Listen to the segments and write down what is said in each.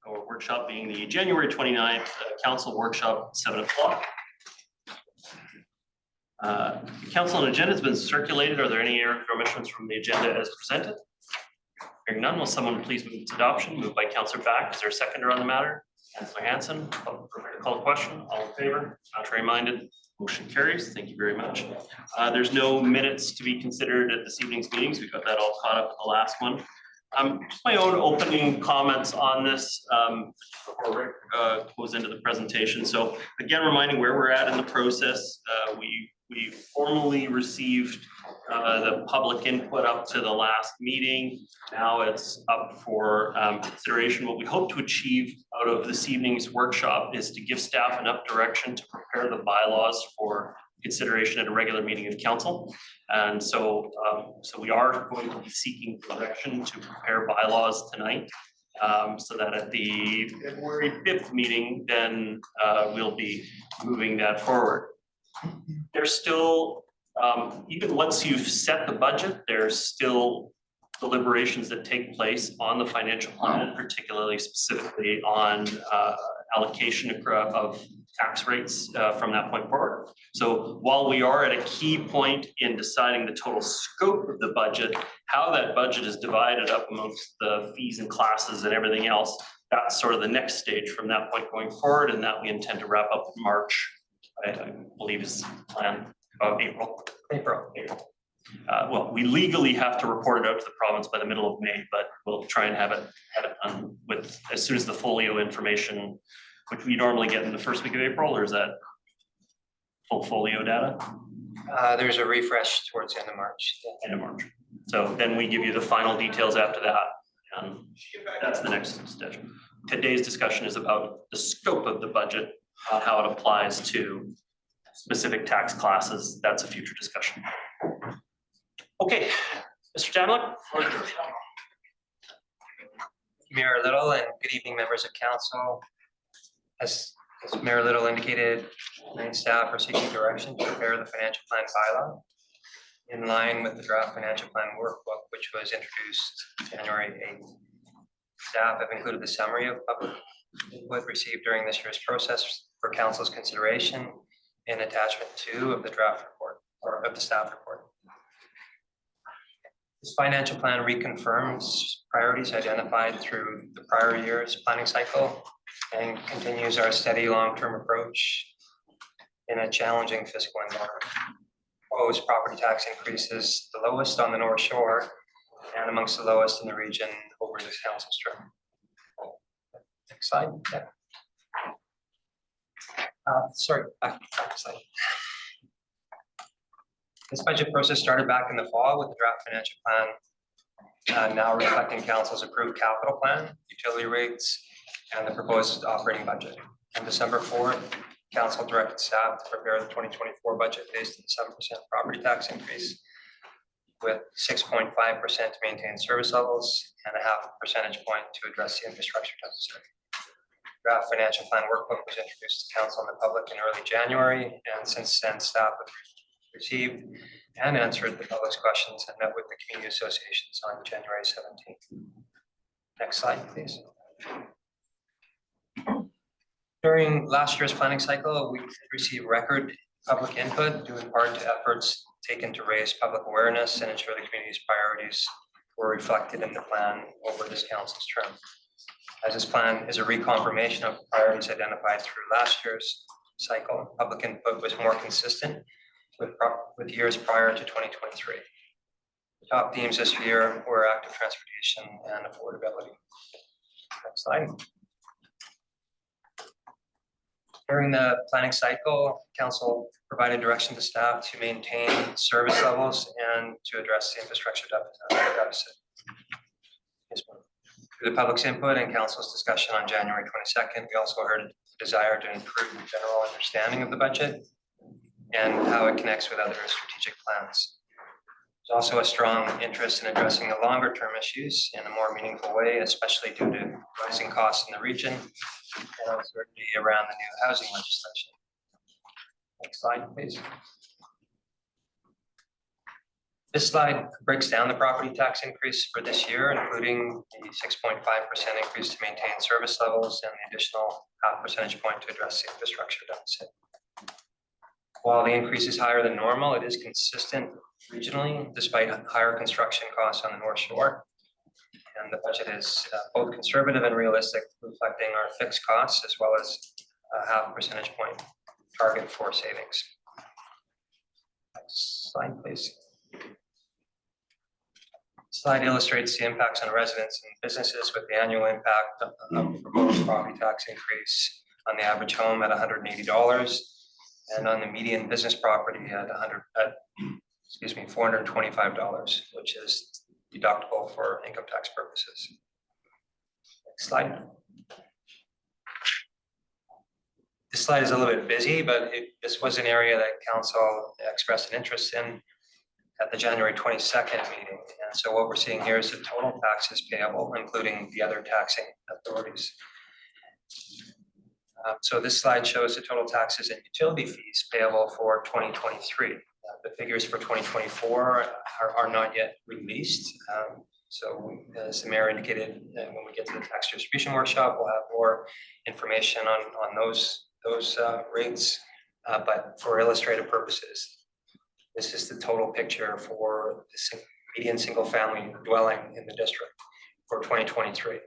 or workshop being the January 29th council workshop, 7 o'clock. The council agenda has been circulated. Are there any errors or omissions from the agenda as presented? Hearing none, will someone please move to adoption? Moved by Councillor Back. Is there a seconder on the matter? Councillor Hanson, call a question. All in favor? Contrary minded? Motion carries. Thank you very much. There's no minutes to be considered at this evening's meetings. We got that all caught up in the last one. Just my own opening comments on this before Rick goes into the presentation. So again, reminding where we're at in the process. We formally received the public input up to the last meeting. Now it's up for consideration. What we hope to achieve out of this evening's workshop is to give staff enough direction to prepare the bylaws for consideration at a regular meeting of council. And so, we are going to be seeking direction to prepare bylaws tonight, so that at the February 5th meeting, then we'll be moving that forward. There's still, even once you've set the budget, there's still deliberations that take place on the financial plan, particularly specifically on allocation of tax rates from that point forward. So while we are at a key point in deciding the total scope of the budget, how that budget is divided up amongst the fees and classes and everything else, that's sort of the next stage from that point going forward, and that we intend to wrap up in March. I believe is planned about April. Well, we legally have to report it out to the province by the middle of May, but we'll try and have it done with as soon as the folio information, which we normally get in the first week of April, or is that full folio data? There's a refresh towards the end of March. End of March. So then we give you the final details after that, and that's the next step. Today's discussion is about the scope of the budget, how it applies to specific tax classes. That's a future discussion. Okay, Mr. Jadlik. Mayor Little, and good evening, members of council. As Mayor Little indicated, main staff are seeking direction to prepare the financial plan bylaw in line with the draft financial plan workbook, which was introduced January 8th. Staff have included the summary of public input received during this year's process for council's consideration in attachment 2 of the draft report, or of the staff report. This financial plan reconfirms priorities identified through the prior year's planning cycle and continues our steady long-term approach in a challenging fiscal environment. Proposed property tax increases the lowest on the North Shore and amongst the lowest in the region over this council's term. Next slide. Yeah. Sorry, back slide. This budget process started back in the fall with the draft financial plan, now reflecting council's approved capital plan, utility rates, and the proposed operating budget. On December 4th, council directed staff to prepare the 2024 budget based on the 7% property tax increase, with 6.5% to maintain service levels and a 0.5 percentage point to address the infrastructure deficit. Draft financial plan workbook was introduced to council and the public in early January, and since then staff have received and answered the public's questions and met with the community associations on January 17th. Next slide, please. During last year's planning cycle, we received record public input due in part to efforts taken to raise public awareness and ensure the community's priorities were reflected in the plan over this council's term. As this plan is a reconfirmation of priorities identified through last year's cycle, public input was more consistent with years prior to 2023. The top themes this year were active transportation and affordability. Next slide. During the planning cycle, council provided direction to staff to maintain service levels and to address the infrastructure deficit. Through the public's input and council's discussion on January 22nd, we also heard a desire to improve the general understanding of the budget and how it connects with other strategic plans. There's also a strong interest in addressing the longer term issues in a more meaningful way, especially due to rising costs in the region and uncertainty around the new housing legislation. Next slide, please. This slide breaks down the property tax increase for this year, including the 6.5% increase to maintain service levels and the additional 0.5 percentage point to address the infrastructure deficit. While the increase is higher than normal, it is consistent regionally despite higher construction costs on the North Shore. And the budget is both conservative and realistic, reflecting our fixed costs as well as a 0.5 percentage point target for savings. Next slide, please. Slide illustrates the impacts on residents and businesses with the annual impact of the proposed property tax increase on the average home at $180 and on the median business property at $425, which is deductible for income tax purposes. Next slide. This slide is a little bit busy, but this was an area that council expressed an interest in at the January 22nd meeting. And so what we're seeing here is the total taxes payable, including the other taxing authorities. So this slide shows the total taxes and utility fees payable for 2023. The figures for 2024 are not yet released. So as the mayor indicated, when we get to the tax distribution workshop, we'll have more information on those rates. But for illustrative purposes, this is the total picture for the median single family dwelling in the district for 2023.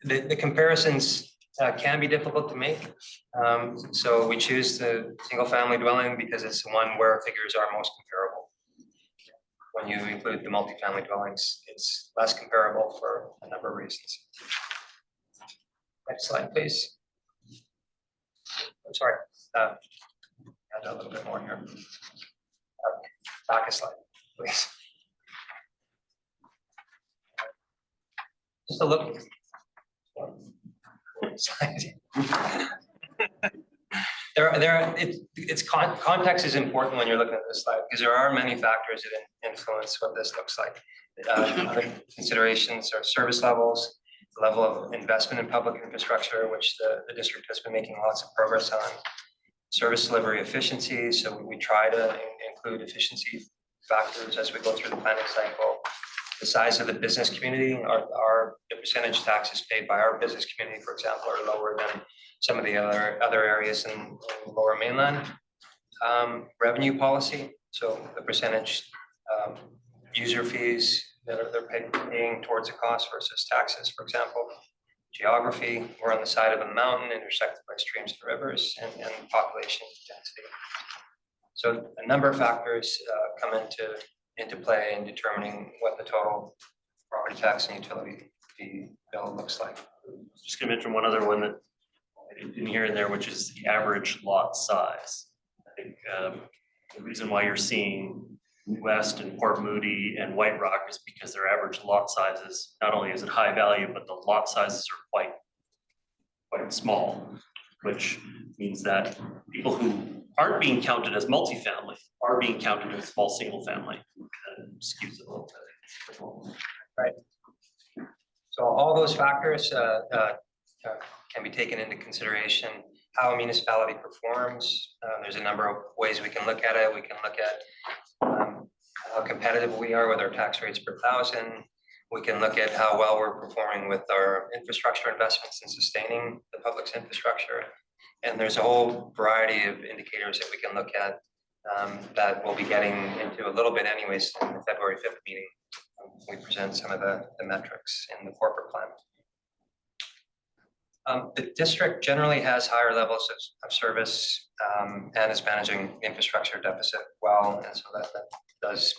The comparisons can be difficult to make. So we choose the single family dwelling because it's the one where figures are most comparable. When you include the multifamily dwellings, it's less comparable for a number of reasons. Next slide, please. I'm sorry, add a little bit more here. Back a slide, please. Just a look. Context is important when you're looking at this slide because there are many factors that influence what this looks like. Other considerations are service levels, the level of investment in public infrastructure, which the district has been making lots of progress on, service delivery efficiency. So we try to include efficiency factors as we go through the planning cycle. The size of the business community, the percentage taxes paid by our business community, for example, are lower than some of the other areas in Lower Mainland. Revenue policy, so the percentage user fees that they're paying towards the cost versus taxes, for example. Geography, we're on the side of a mountain intersected by streams and rivers, and population density. So a number of factors come into play in determining what the total property tax and utility fee bill looks like. Just gonna mention one other one that I didn't hear in there, which is the average lot size. I think the reason why you're seeing West and Port Moody and White Rock is because their average lot sizes, not only is it high value, but the lot sizes are quite small, which means that people who aren't being counted as multifamily are being counted as small single family. Skews it a little bit. Right. So all those factors can be taken into consideration. How a municipality performs. There's a number of ways we can look at it. We can look at how competitive we are with our tax rates per thousand. We can look at how well we're performing with our infrastructure investments and sustaining the public's infrastructure. And there's a whole variety of indicators that we can look at that we'll be getting into a little bit anyways in the February 5th meeting. We present some of the metrics in the corporate plan. The district generally has higher levels of service and is managing infrastructure deficit well, and so that does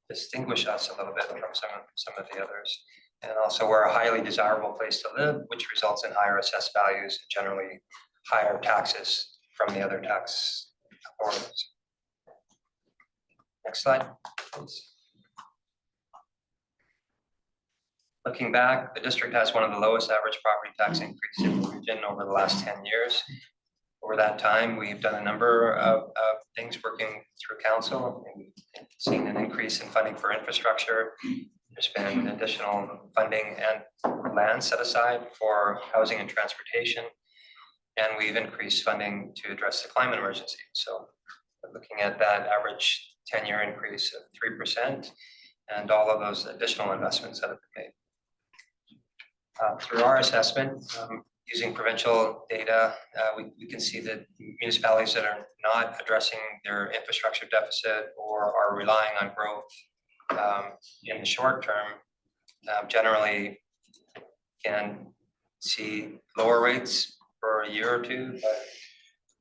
distinguish us a little bit from some of the others. And also we're a highly desirable place to live, which results in higher assessed values and generally higher taxes from the other tax authorities. Next slide, please. Looking back, the district has one of the lowest average property tax increases in the region over the last 10 years. Over that time, we've done a number of things working through council and seen an increase in funding for infrastructure. There's been additional funding and land set aside for housing and transportation. And we've increased funding to address the climate emergency. So looking at that average 10-year increase of 3% and all of those additional investments that have been made. Through our assessment, using provincial data, we can see that municipalities that are not addressing their infrastructure deficit or are relying on growth in the short term generally can see lower rates for a year or two, but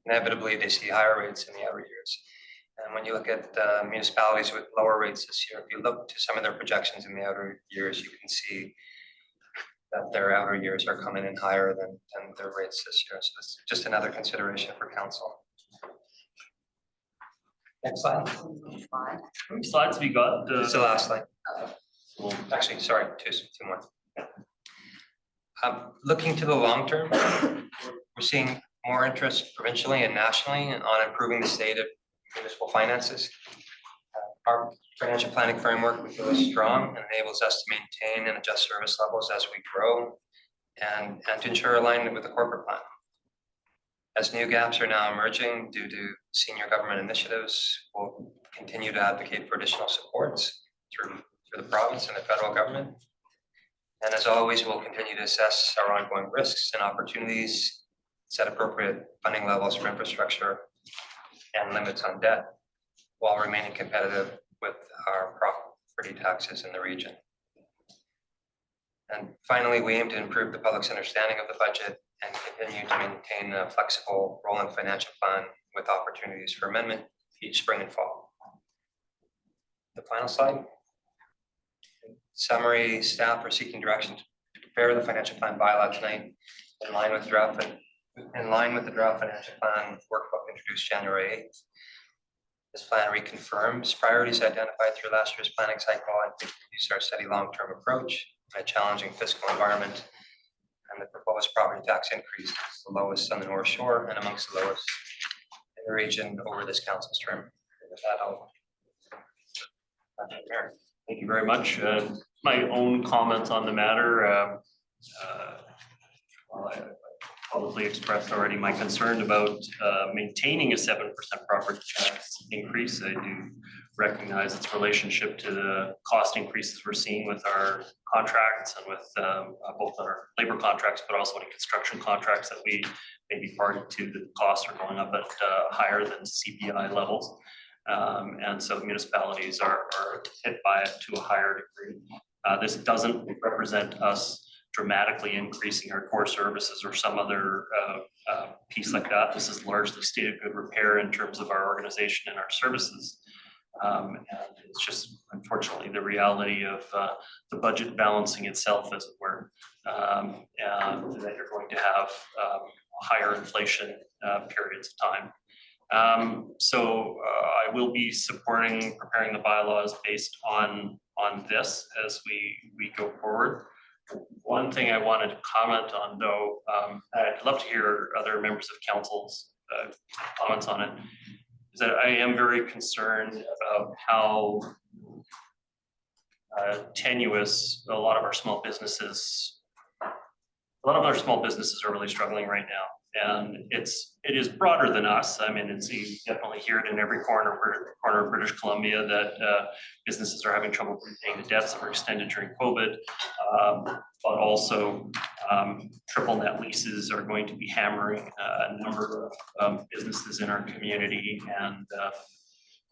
inevitably they see higher rates in the outer years. And when you look at municipalities with lower rates this year, if you look to some of their projections in the outer years, you can see that their outer years are coming in higher than their rates this year. So it's just another consideration for council. Next slide. How many slides have you got? It's the last slide. Well, Actually, sorry, two more. Looking to the long term, we're seeing more interest provincially and nationally on improving the state of municipal finances. Our financial planning framework, we feel, is strong and enables us to maintain and adjust service levels as we grow and to ensure alignment with the corporate plan. As new gaps are now emerging due to senior government initiatives, we'll continue to advocate for additional supports through the province and the federal government. And as always, we'll continue to assess our ongoing risks and opportunities, set appropriate funding levels for infrastructure and limits on debt, while remaining competitive with our property taxes in the region. And finally, we aim to improve the public's understanding of the budget and continue to maintain a flexible rolling financial plan with opportunities for amendment each spring and fall. The final slide. In summary, staff are seeking direction to prepare the financial plan bylaw tonight in line with the draft financial plan workbook introduced January 8th. This plan reconfirms priorities identified through last year's planning cycle and continues our steady long-term approach in a challenging fiscal environment. And the proposed property tax increase is the lowest on the North Shore and amongst the lowest in the region over this council's term. With that, I'll thank you very much. My own comments on the matter. Well, I publicly expressed already my concern about maintaining a 7% property tax increase. I do recognize its relationship to the cost increases we're seeing with our contracts and with both our labor contracts, but also any construction contracts that we may be party to. The costs are going up at higher than CPI levels. And so municipalities are hit by it to a higher degree. This doesn't represent us dramatically increasing our core services or some other piece like that. This is largely state of good repair in terms of our organization and our services. And it's just unfortunately the reality of the budget balancing itself, as it were, and that you're going to have higher inflation periods of time. So I will be supporting preparing the bylaws based on this as we go forward. One thing I wanted to comment on, though, I'd love to hear other members of council's comments on it, is that I am very concerned about how tenuous a lot of our small businesses are really struggling right now. And it is broader than us. I mean, you definitely hear it in every corner of British Columbia that businesses are having trouble repaying the debts that were extended during COVID, but also triple net leases are going to be hammering a number of businesses in our community. And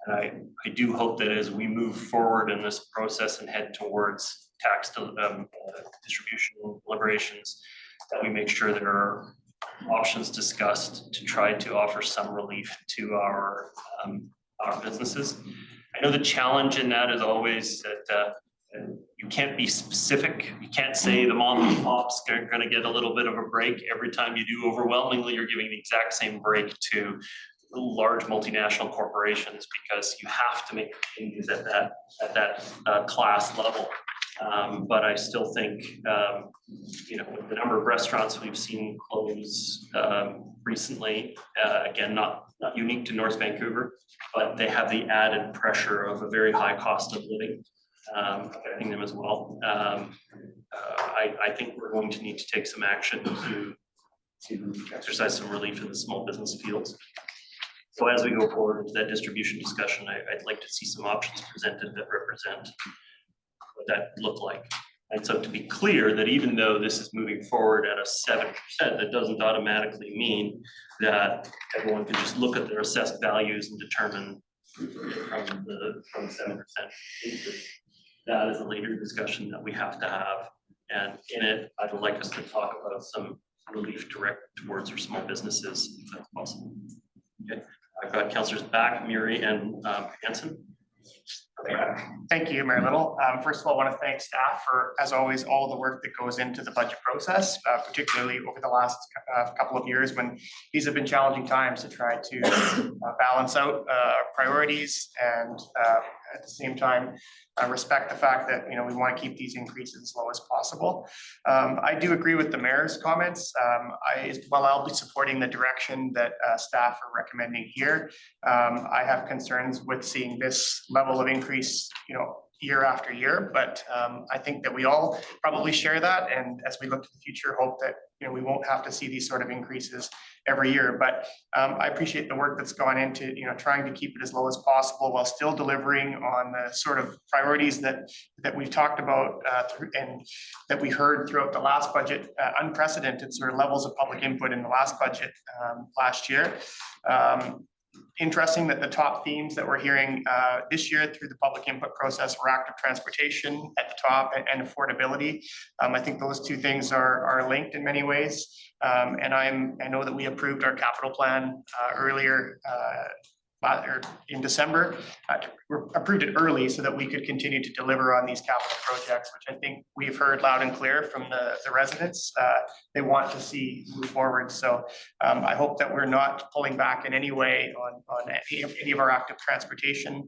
I do hope that as we move forward in this process and head towards tax distribution deliberations, that we make sure there are options discussed to try to offer some relief to our businesses. I know the challenge in that is always that you can't be specific. You can't say the mom and pops are going to get a little bit of a break every time you do. Overwhelmingly, you're giving the exact same break to large multinational corporations because you have to make changes at that class level. But I still think, with the number of restaurants we've seen close recently, again, not unique to North Vancouver, but they have the added pressure of a very high cost of living affecting them as well. I think we're going to need to take some action to exercise some relief in the small business fields. So as we go forward into that distribution discussion, I'd like to see some options presented that represent what that look like. And so to be clear that even though this is moving forward at a 7%, that doesn't automatically mean that everyone can just look at their assessed values and determine from the 7% increase. That is a later discussion that we have to have. And in it, I'd like us to talk about some relief direct towards our small businesses, if that's possible. Okay, I've got councillors Back, Murray, and Hanson. Thank you, Mayor Little. First of all, I want to thank staff for, as always, all the work that goes into the budget process, particularly over the last couple of years when these have been challenging times to try to balance out priorities and at the same time respect the fact that we want to keep these increases as low as possible. I do agree with the mayor's comments. I'll be supporting the direction that staff are recommending here. I have concerns with seeing this level of increase, year after year, but I think that we all probably share that. And as we look to the future, hope that we won't have to see these sort of increases every year. But I appreciate the work that's gone into trying to keep it as low as possible while still delivering on the sort of priorities that we've talked about and that we heard throughout the last budget. Unprecedented sort of levels of public input in the last budget last year. Interesting that the top themes that we're hearing this year through the public input process were active transportation at the top and affordability. I think those two things are linked in many ways. And I know that we approved our capital plan earlier in December. We approved it early so that we could continue to deliver on these capital projects, which I think we've heard loud and clear from the residents. They want to see move forward. So I hope that we're not pulling back in any way on any of our active transportation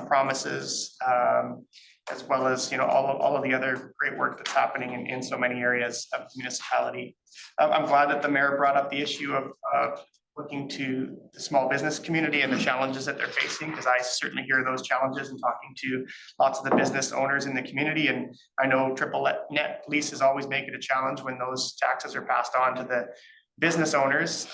promises, as well as all of the other great work that's happening in so many areas of the municipality. I'm glad that the mayor brought up the issue of looking to the small business community and the challenges that they're facing, because I certainly hear those challenges in talking to lots of the business owners in the community. And I know triple net leases always make it a challenge when those taxes are passed on to the business owners.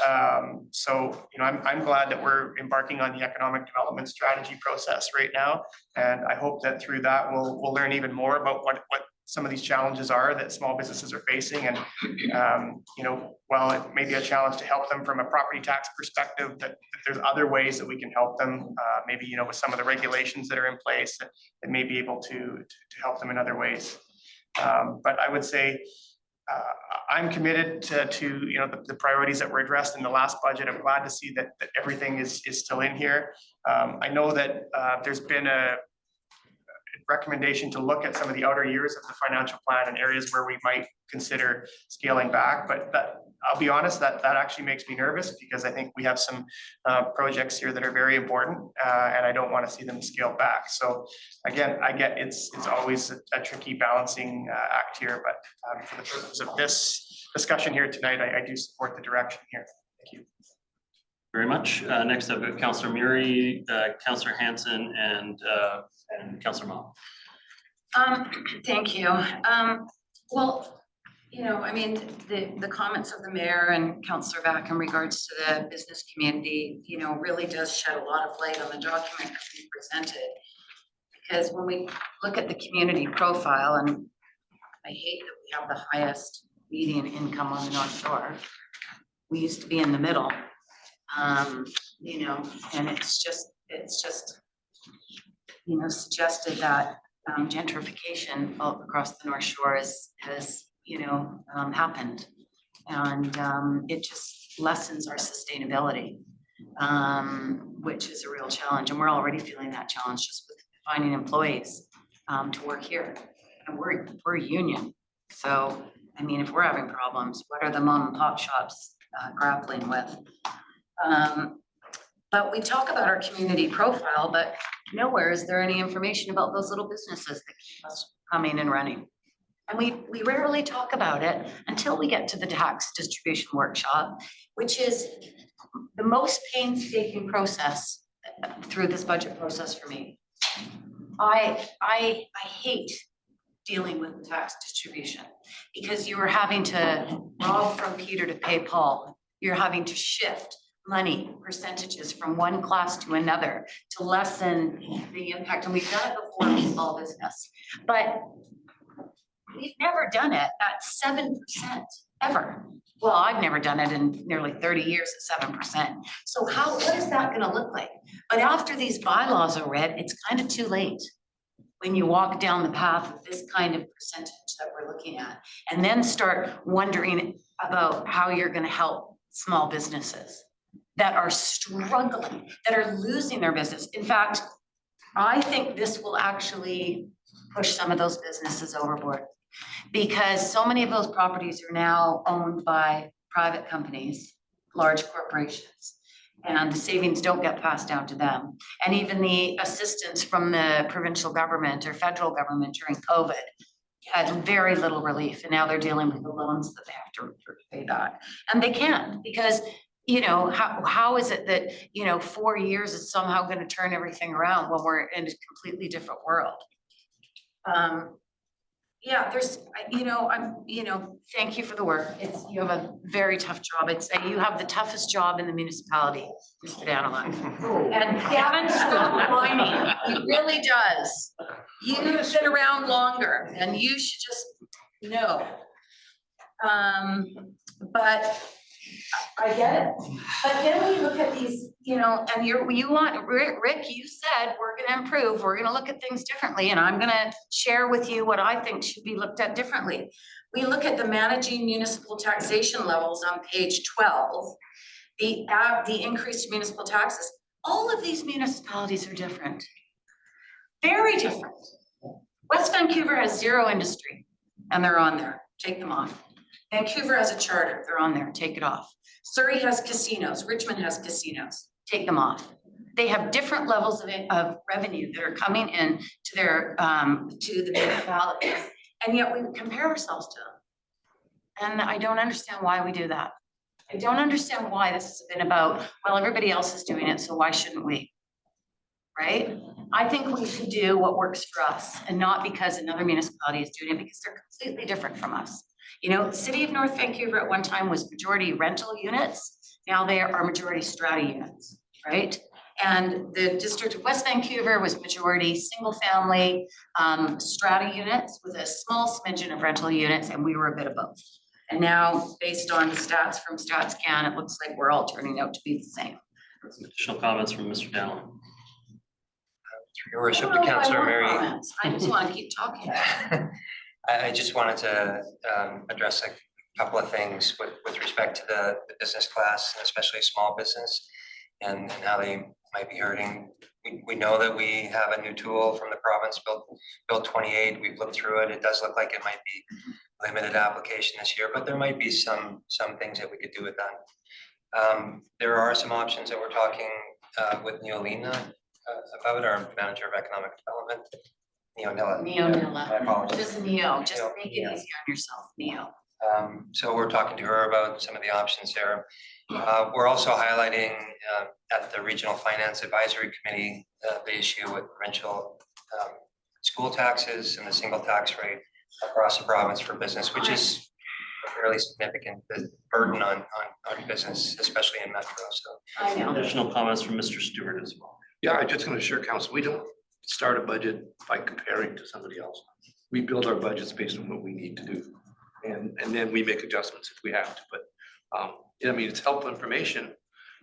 So I'm glad that we're embarking on the economic development strategy process right now. And I hope that through that we'll learn even more about what some of these challenges are that small businesses are facing. And, while it may be a challenge to help them from a property tax perspective, that there's other ways that we can help them, maybe, with some of the regulations that are in place that may be able to help them in other ways. But I would say I'm committed to the priorities that were addressed in the last budget. I'm glad to see that everything is still in here. I know that there's been a recommendation to look at some of the outer years of the financial plan and areas where we might consider scaling back, but I'll be honest, that actually makes me nervous, because I think we have some projects here that are very important, and I don't want to see them scaled back. So again, I get it's always a tricky balancing act here, but for the purpose of this discussion here tonight, I do support the direction here. Thank you very much. Next up, we have Councillor Murray, Councillor Hanson, and Councillor Mall. Thank you. Well, the comments of the mayor and Councillor Back in regards to the business community, really does shed a lot of light on the document that we presented. Because when we look at the community profile, and I hate that we have the highest median income on the North Shore. We used to be in the middle, and it's just suggested that gentrification across the North Shore has happened, and it just lessens our sustainability, which is a real challenge. And we're already feeling that challenge just with finding employees to work here. And we're a union, so if we're having problems, what are the mom and pop shops grappling with? But we talk about our community profile, but nowhere is there any information about those little businesses that keep us coming and running. And we rarely talk about it until we get to the tax distribution workshop, which is the most painstaking process through this budget process for me. I hate dealing with the tax distribution, because you are having to rob from Peter to pay Paul. You're having to shift money percentages from one class to another to lessen the impact. And we've done it before with small business, but we've never done it at 7% ever. Well, I've never done it in nearly 30 years at 7%. So what is that gonna look like? But after these bylaws are read, it's kind of too late when you walk down the path of this kind of percentage that we're looking at, and then start wondering about how you're gonna help small businesses that are struggling, that are losing their business. In fact, I think this will actually push some of those businesses overboard, because so many of those properties are now owned by private companies, large corporations, and the savings don't get passed down to them. And even the assistance from the provincial government or federal government during COVID had very little relief, and now they're dealing with the loans that they have to pay back. And they can't, because how is it that 4 years is somehow going to turn everything around when we're in a completely different world? Yeah, thank you for the work. You have a very tough job. You have the toughest job in the municipality, Mr. Danilon. And Gavin, stop whining. He really does. You've been around longer and you should just know. But I get it. But then we look at these, and you want, Rick, you said, we're gonna improve, we're gonna look at things differently, and I'm gonna share with you what I think should be looked at differently. We look at the managing municipal taxation levels on page 12, the increased municipal taxes. All of these municipalities are different, very different. West Vancouver has zero industry, and they're on there, take them off. Vancouver has a charter, they're on there, take it off. Surrey has casinos, Richmond has casinos, take them off. They have different levels of revenue that are coming in to their to the municipalities, and yet we compare ourselves to them. And I don't understand why we do that. I don't understand why this has been about, well, everybody else is doing it, so why shouldn't we? Right? I think we should do what works for us, and not because another municipality is doing it, because they're completely different from us. The city of North Vancouver at one time was majority rental units. Now they are majority strata units, right? And the district of West Vancouver was majority single family strata units with a small smidgen of rental units, and we were a bit of both. And now, based on the stats from StatsCan, it looks like we're all turning out to be the same. Some additional comments from Mr. Dallin. Your worship, to Councillor Mary. I just want to keep talking. I just wanted to address a couple of things with respect to the business class, and especially small business, and how they might be hurting. We know that we have a new tool from the province, Bill 28. We've looked through it. It does look like it might be limited application this year, but there might be some things that we could do with that. There are some options that we're talking with Neolina about, our manager of economic development. Neonilla. I apologize. Just Neo. Just Neo, make it yeah. easy on yourself, Neo. So we're talking to her about some of the options there. We're also highlighting at the Regional Finance Advisory Committee the issue with provincial school taxes and the single tax rate across the province for business, which is a fairly significant burden on business, especially in Metro. So I know. Additional comments from Mr. Stewart as well. Yeah, I just want to assure council, we don't start a budget by comparing to somebody else. We build our budgets based on what we need to do. And then we make adjustments if we have to, but it's helpful information.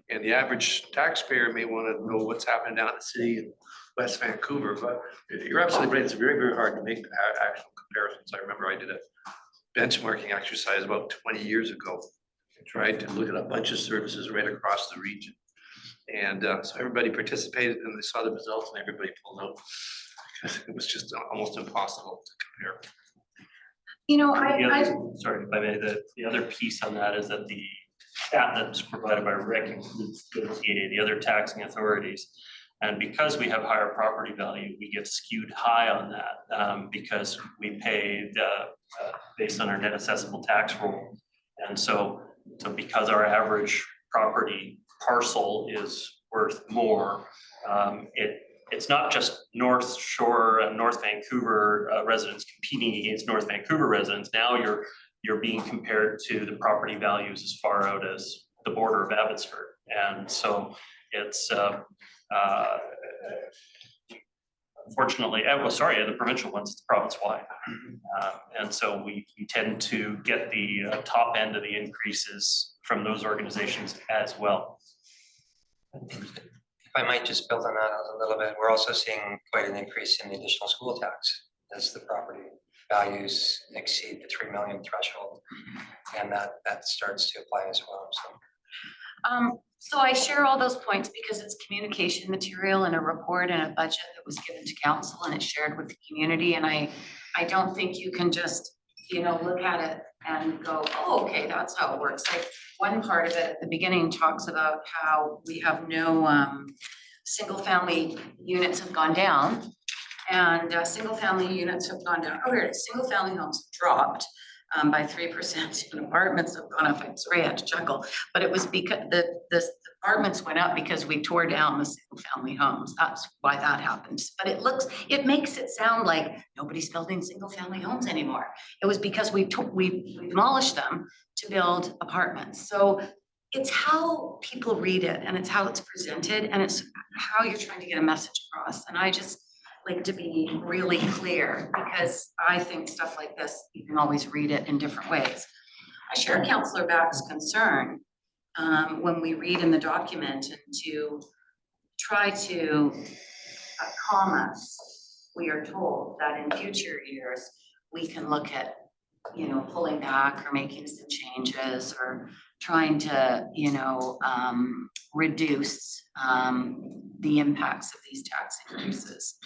And the average taxpayer may want to know what's happening down in the city in West Vancouver, but you're absolutely right. It's very, very hard to make actual comparisons. I remember I did a benchmarking exercise about 20 years ago. I tried to look at a bunch of services right across the region. And so everybody participated and they saw the results and everybody pulled out because it was just almost impossible to compare. Sorry, if I may, the other piece on that is that the stat that's provided by Rick includes the other taxing authorities. And because we have higher property value, we get skewed high on that because we pay based on our net assessable tax roll. And so because our average property parcel is worth more, it's not just North Shore and North Vancouver residents competing against North Vancouver residents. Now you're being compared to the property values as far out as the border of Abbotsford. And so it's unfortunately, the provincial ones, it's province-wide. And so we tend to get the top end of the increases from those organizations as well. If I might just build on that a little bit, we're also seeing quite an increase in the additional school tax as the property values exceed the 3 million threshold. And that starts to apply as well, so. So I share all those points because it's communication material and a report and a budget that was given to council and it's shared with the community. And I don't think you can just, look at it and go, oh, okay, that's how it works. Like one part of it at the beginning talks about how we have no single family units have gone down, and single family units have gone down. Oh, here it is. Single family homes dropped by 3%, and apartments have gone up. I'm sorry, I had to chuckle, but it was because the apartments went up because we tore down the single family homes. That's why that happened. But it makes it sound like nobody's building single family homes anymore. It was because we demolished them to build apartments. So it's how people read it, and it's how it's presented, and it's how you're trying to get a message across. And I just like to be really clear, because I think stuff like this, you can always read it in different ways. I share Councillor Back's concern when we read in the document and to try to calm us. We are told that in future years, we can look at, pulling back or making some changes or trying to, reduce the impacts of these tax increases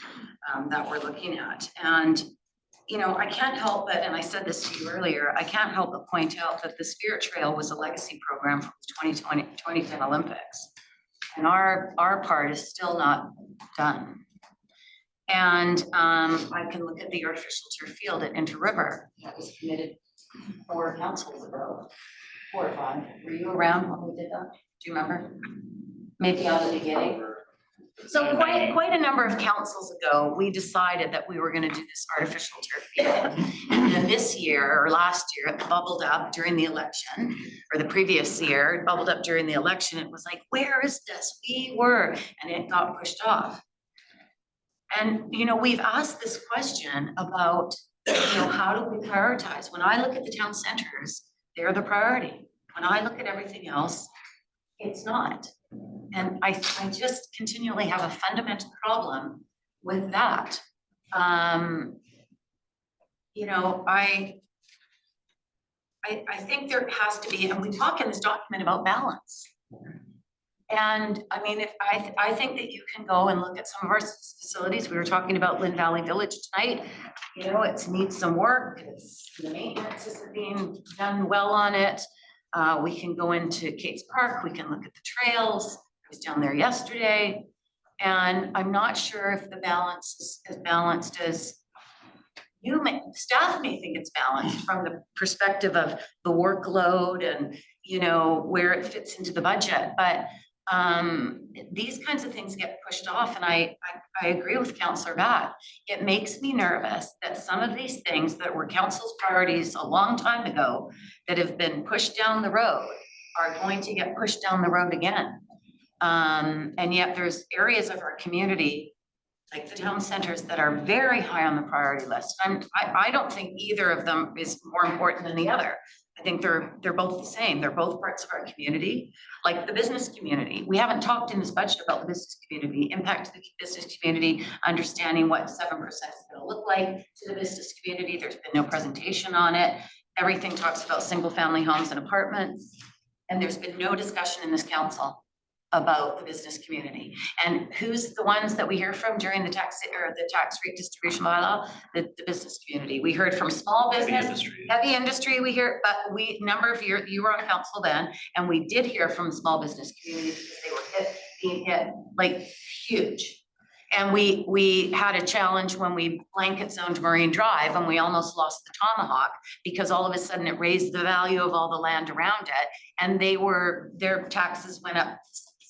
that we're looking at. And, I can't help but, and I said this to you earlier, I can't help but point out that the Spirit Trail was a legacy program from the 2010 Olympics. And our part is still not done. And I can look at the artificial turf field at Inter River that was committed 4 councils ago, 4 or 5. Were you around when we did that? Do you remember? Maybe at the beginning. So quite a number of councils ago, we decided that we were going to do this artificial turf field. And then this year or last year, it bubbled up during the election, or the previous year, it bubbled up during the election. It was like, where is this? And it got pushed off. And, we've asked this question about, how do we prioritize? When I look at the town centers, they're the priority. When I look at everything else, it's not. And I just continually have a fundamental problem with that. I think there has to be, and we talk in this document about balance. And I mean, I think that you can go and look at some of our facilities. We were talking about Lynn Valley Village tonight. It needs some work. The maintenance isn't being done well on it. We can go into Kate's Park. We can look at the trails. I was down there yesterday, and I'm not sure if the balance is as balanced as staff may think it's balanced from the perspective of the workload and where it fits into the budget. But these kinds of things get pushed off, and I agree with Councillor Batt. It makes me nervous that some of these things that were council's priorities a long time ago that have been pushed down the road are going to get pushed down the road again. And yet there's areas of our community, like the town centers, that are very high on the priority list. I don't think either of them is more important than the other. I think they're both the same. They're both parts of our community, like the business community. We haven't talked in this budget about the business community, impact to the business community, understanding what 7% is going to look like to the business community. There's been no presentation on it. Everything talks about single family homes and apartments. And there's been no discussion in this council about the business community. And who's the ones that we hear from during the tax rate distribution bylaw? The business community. We heard from small business, heavy industry. We hear, but number of you were on council then, and we did hear from the small business community because they were being hit like huge. And we had a challenge when we blanket zoned Marine Drive, and we almost lost the tomahawk because all of a sudden it raised the value of all the land around it, and their taxes went up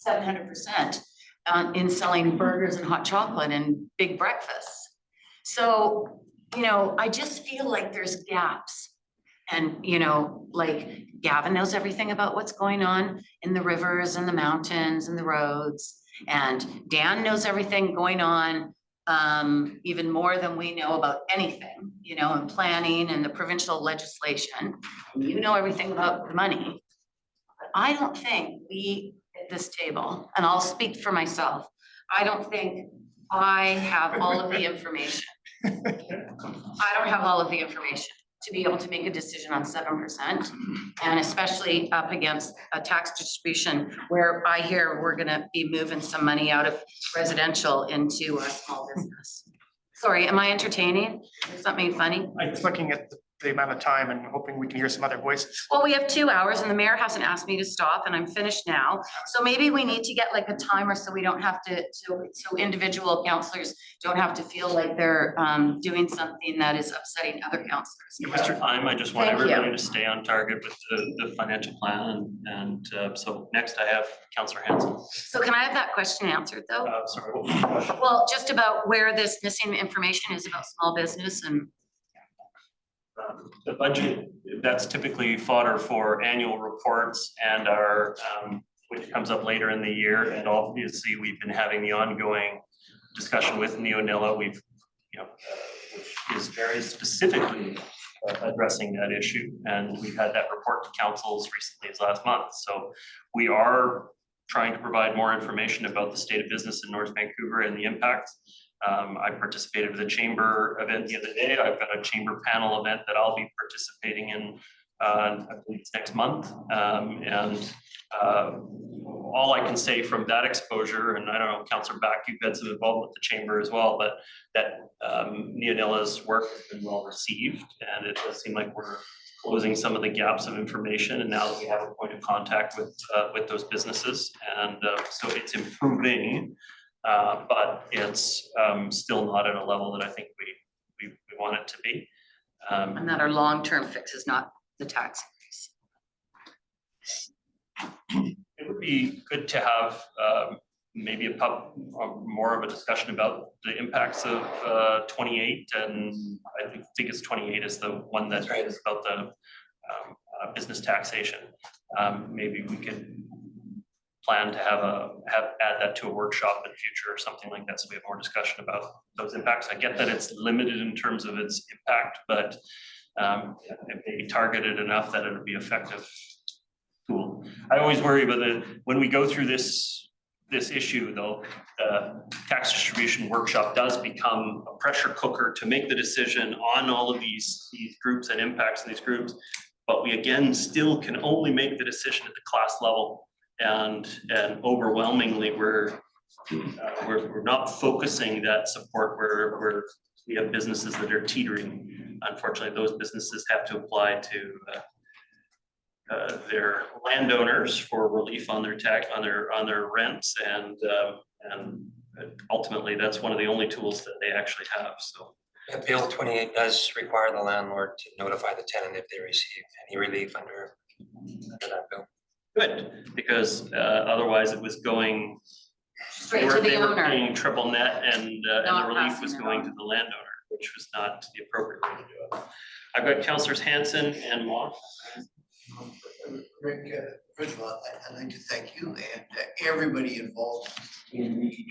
700% in selling burgers and hot chocolate and big breakfasts. So, I just feel like there's gaps. And, like Gavin knows everything about what's going on in the rivers and the mountains and the roads. And Dan knows everything going on, even more than we know about anything, and planning and the provincial legislation. You know everything about the money. But I don't think we at this table, and I'll speak for myself, I don't think I have all of the information. I don't have all of the information to be able to make a decision on 7%, and especially up against a tax distribution where I hear we're gonna be moving some money out of residential into a small business. Sorry, am I entertaining? Is something funny? I'm just looking at the amount of time and hoping we can hear some other voices. Well, we have 2 hours and the mayor hasn't asked me to stop and I'm finished now. So maybe we need to get like a timer so we don't have to, so individual councillors don't have to feel like they're doing something that is upsetting other councillors. Mr. Time, I just want Thank you. everybody to stay on target with the financial plan. And so next I have Councillor Hanson. So can I have that question answered though? Sorry, what was the question? Well, just about where this missing information is about small business and. The budget, that's typically fodder for annual reports and our, which comes up later in the year. And obviously, we've been having the ongoing discussion with Neonilla. We've, which is very specifically addressing that issue. And we've had that report to council as recently as last month. So we are trying to provide more information about the state of business in North Vancouver and the impacts. I participated in the chamber event the other day. I've got a chamber panel event that I'll be participating in, I believe it's next month. All I can say from that exposure, and I don't know, Councillor Back, you've had some involvement with the chamber as well, but that Neonilla's work has been well received, and it does seem like we're closing some of the gaps of information, and now that we have a point of contact with those businesses, and so it's improving. But it's still not at a level that I think we want it to be. And that our long-term fix is not the tax increase. It would be good to have maybe more of a discussion about the impacts of 28, and I think it's 28 is the one that is about the business taxation. Maybe we could plan to add that to a workshop in the future or something like that, so we have more discussion about those impacts. I get that it's limited in terms of its impact, but it may be targeted enough that it'll be effective tool. I always worry about when we go through this issue though, tax distribution workshop does become a pressure cooker to make the decision on all of these groups and impacts in these groups, but we again still can only make the decision at the class level. And overwhelmingly, we're not focusing that support where we have businesses that are teetering. Unfortunately, those businesses have to apply to their landowners for relief on their on their rents, and ultimately that's one of the only tools that they actually have. So. Bill 28 does require the landlord to notify the tenant if they receive any relief under that bill. Good, because otherwise it was going Straight to the they were owner. paying triple net, and the Not relief passing was it going on. to the landowner, which was not the appropriate way to do it. I've got Councillors Hanson and Moss. Rick, first of all, I'd like to thank you and everybody involved in the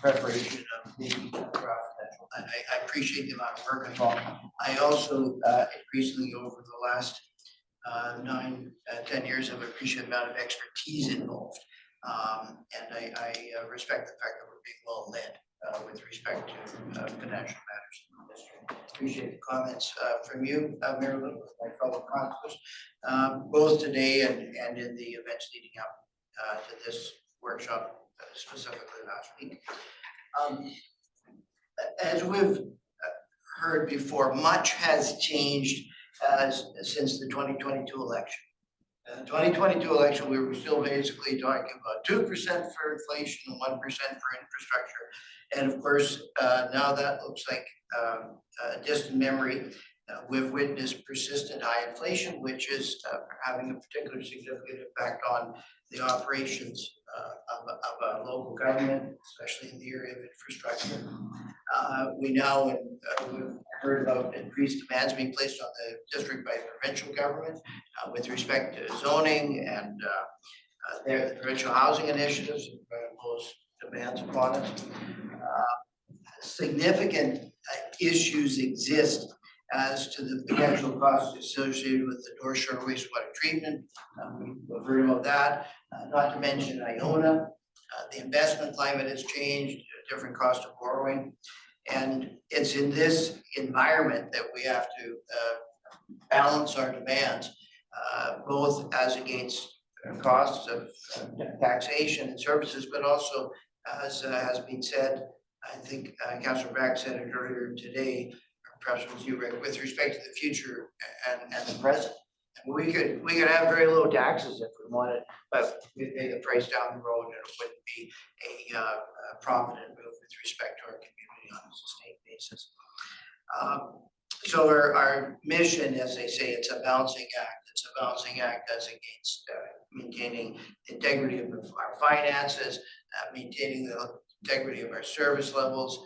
preparation of the draft. I appreciate the amount of work involved. I also increasingly over the last 10 years have appreciated the amount of expertise involved. And I respect the fact that we're being well led with respect to financial matters in the district. Appreciate the comments from you, Mayor Lynn, with my fellow councillors, both today and in the events leading up to this workshop, specifically last week. As we've heard before, much has changed since the 2022 election. 2022 election, we were still basically talking about 2% for inflation and 1% for infrastructure. And of course, now that looks like a distant memory. We've witnessed persistent high inflation, which is having a particular significant impact on the operations of a local government, especially in the area of infrastructure. We now we've heard about increased demands being placed on the district by provincial government with respect to zoning and their provincial housing initiatives impose demands upon us. Significant issues exist as to the potential costs associated with the North Shore wastewater treatment. We've heard about that, not to mention Iona. The investment climate has changed, different cost of borrowing. And it's in this environment that we have to balance our demands, both as against costs of taxation and services, but also, as has been said, I think Councillor Back said it earlier today, perhaps it was you, Rick, with respect to the future and the present. We could have very low taxes if we wanted, but we'd pay the price down the road and it wouldn't be a prominent move with respect to our community on a sustained basis. So our mission, as they say, it's a balancing act. It's a balancing act as against maintaining the integrity of our finances, maintaining the integrity of our service levels,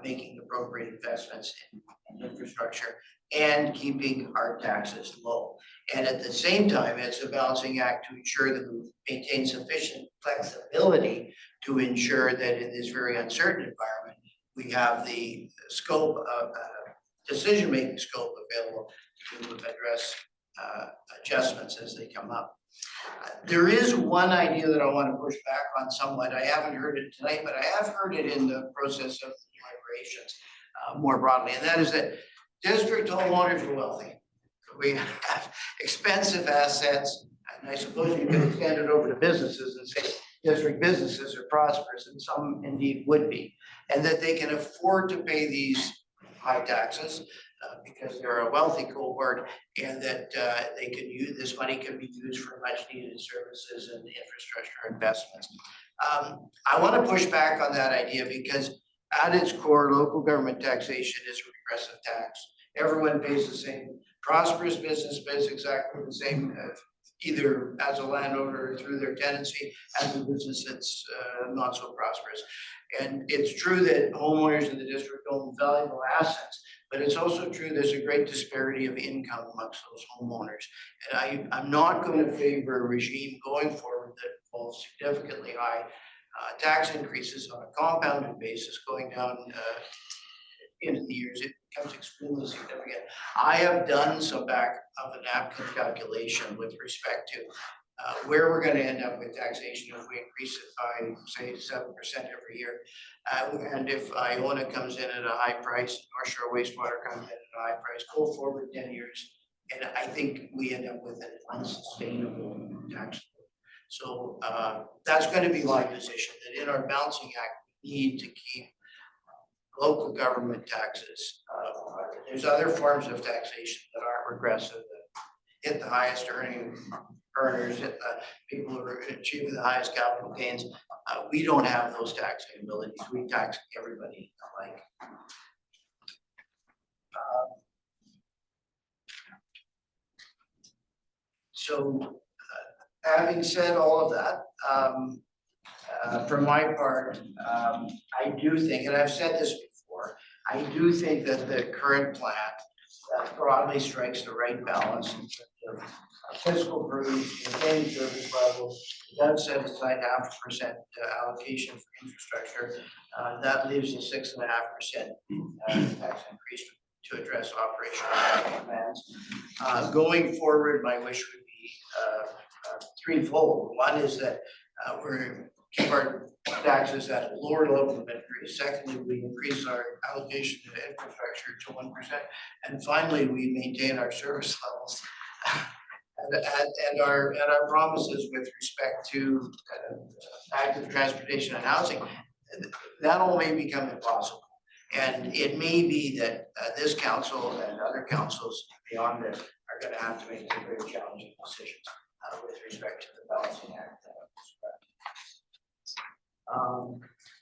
making appropriate investments in infrastructure, and keeping our taxes low. And at the same time, it's a balancing act to ensure that we maintain sufficient flexibility to ensure that in this very uncertain environment, we have the scope of decision-making scope available to address adjustments as they come up. There is one idea that I want to push back on somewhat. I haven't heard it tonight, but I have heard it in the process of deliberations more broadly, and that is that district homeowners are wealthy. We have expensive assets, and I suppose you can extend it over to businesses and say district businesses are prosperous, and some indeed would be, and that they can afford to pay these high taxes because they're a wealthy cohort, and that they can use this money can be used for much needed services and infrastructure investments. I want to push back on that idea because at its core, local government taxation is a regressive tax. Everyone pays the same. Prosperous business pays exactly the same, either as a landowner or through their tenancy, as a business that's not so prosperous. And it's true that homeowners in the district own valuable assets, but it's also true there's a great disparity of income amongst those homeowners. And I'm not going to favor a regime going forward that involves significantly high tax increases on a compounded basis going down into the years. It becomes extremely significant. I have done some back of the napkin calculation with respect to where we're going to end up with taxation if we increase it by, say, 7% every year. And if Iona comes in at a high price, North Shore wastewater comes in at a high price, go forward 10 years. And I think we end up with an unsustainable tax. So that's going to be my position, that in our balancing act, we need to keep local government taxes. There's other forms of taxation that aren't regressive, that hit the highest earners, hit the people who are achieving the highest capital gains. We don't have those taxing abilities. We tax everybody alike. So having said all of that, from my part, I do think, and I've said this before, I do think that the current plan broadly strikes the right balance in terms of fiscal prudence, maintaining service levels. It does set aside 0.5% allocation for infrastructure. That leaves a 6.5% tax increase to address operational demands. Going forward, my wish would be threefold. One is that we're keep our taxes at a lower level of increase. Secondly, we increase our allocation to infrastructure to 1%. And finally, we maintain our service levels and our promises with respect to active transportation and housing. That all may become impossible. And it may be that this council and other councils beyond it are going to have to make some very challenging decisions with respect to the balancing act.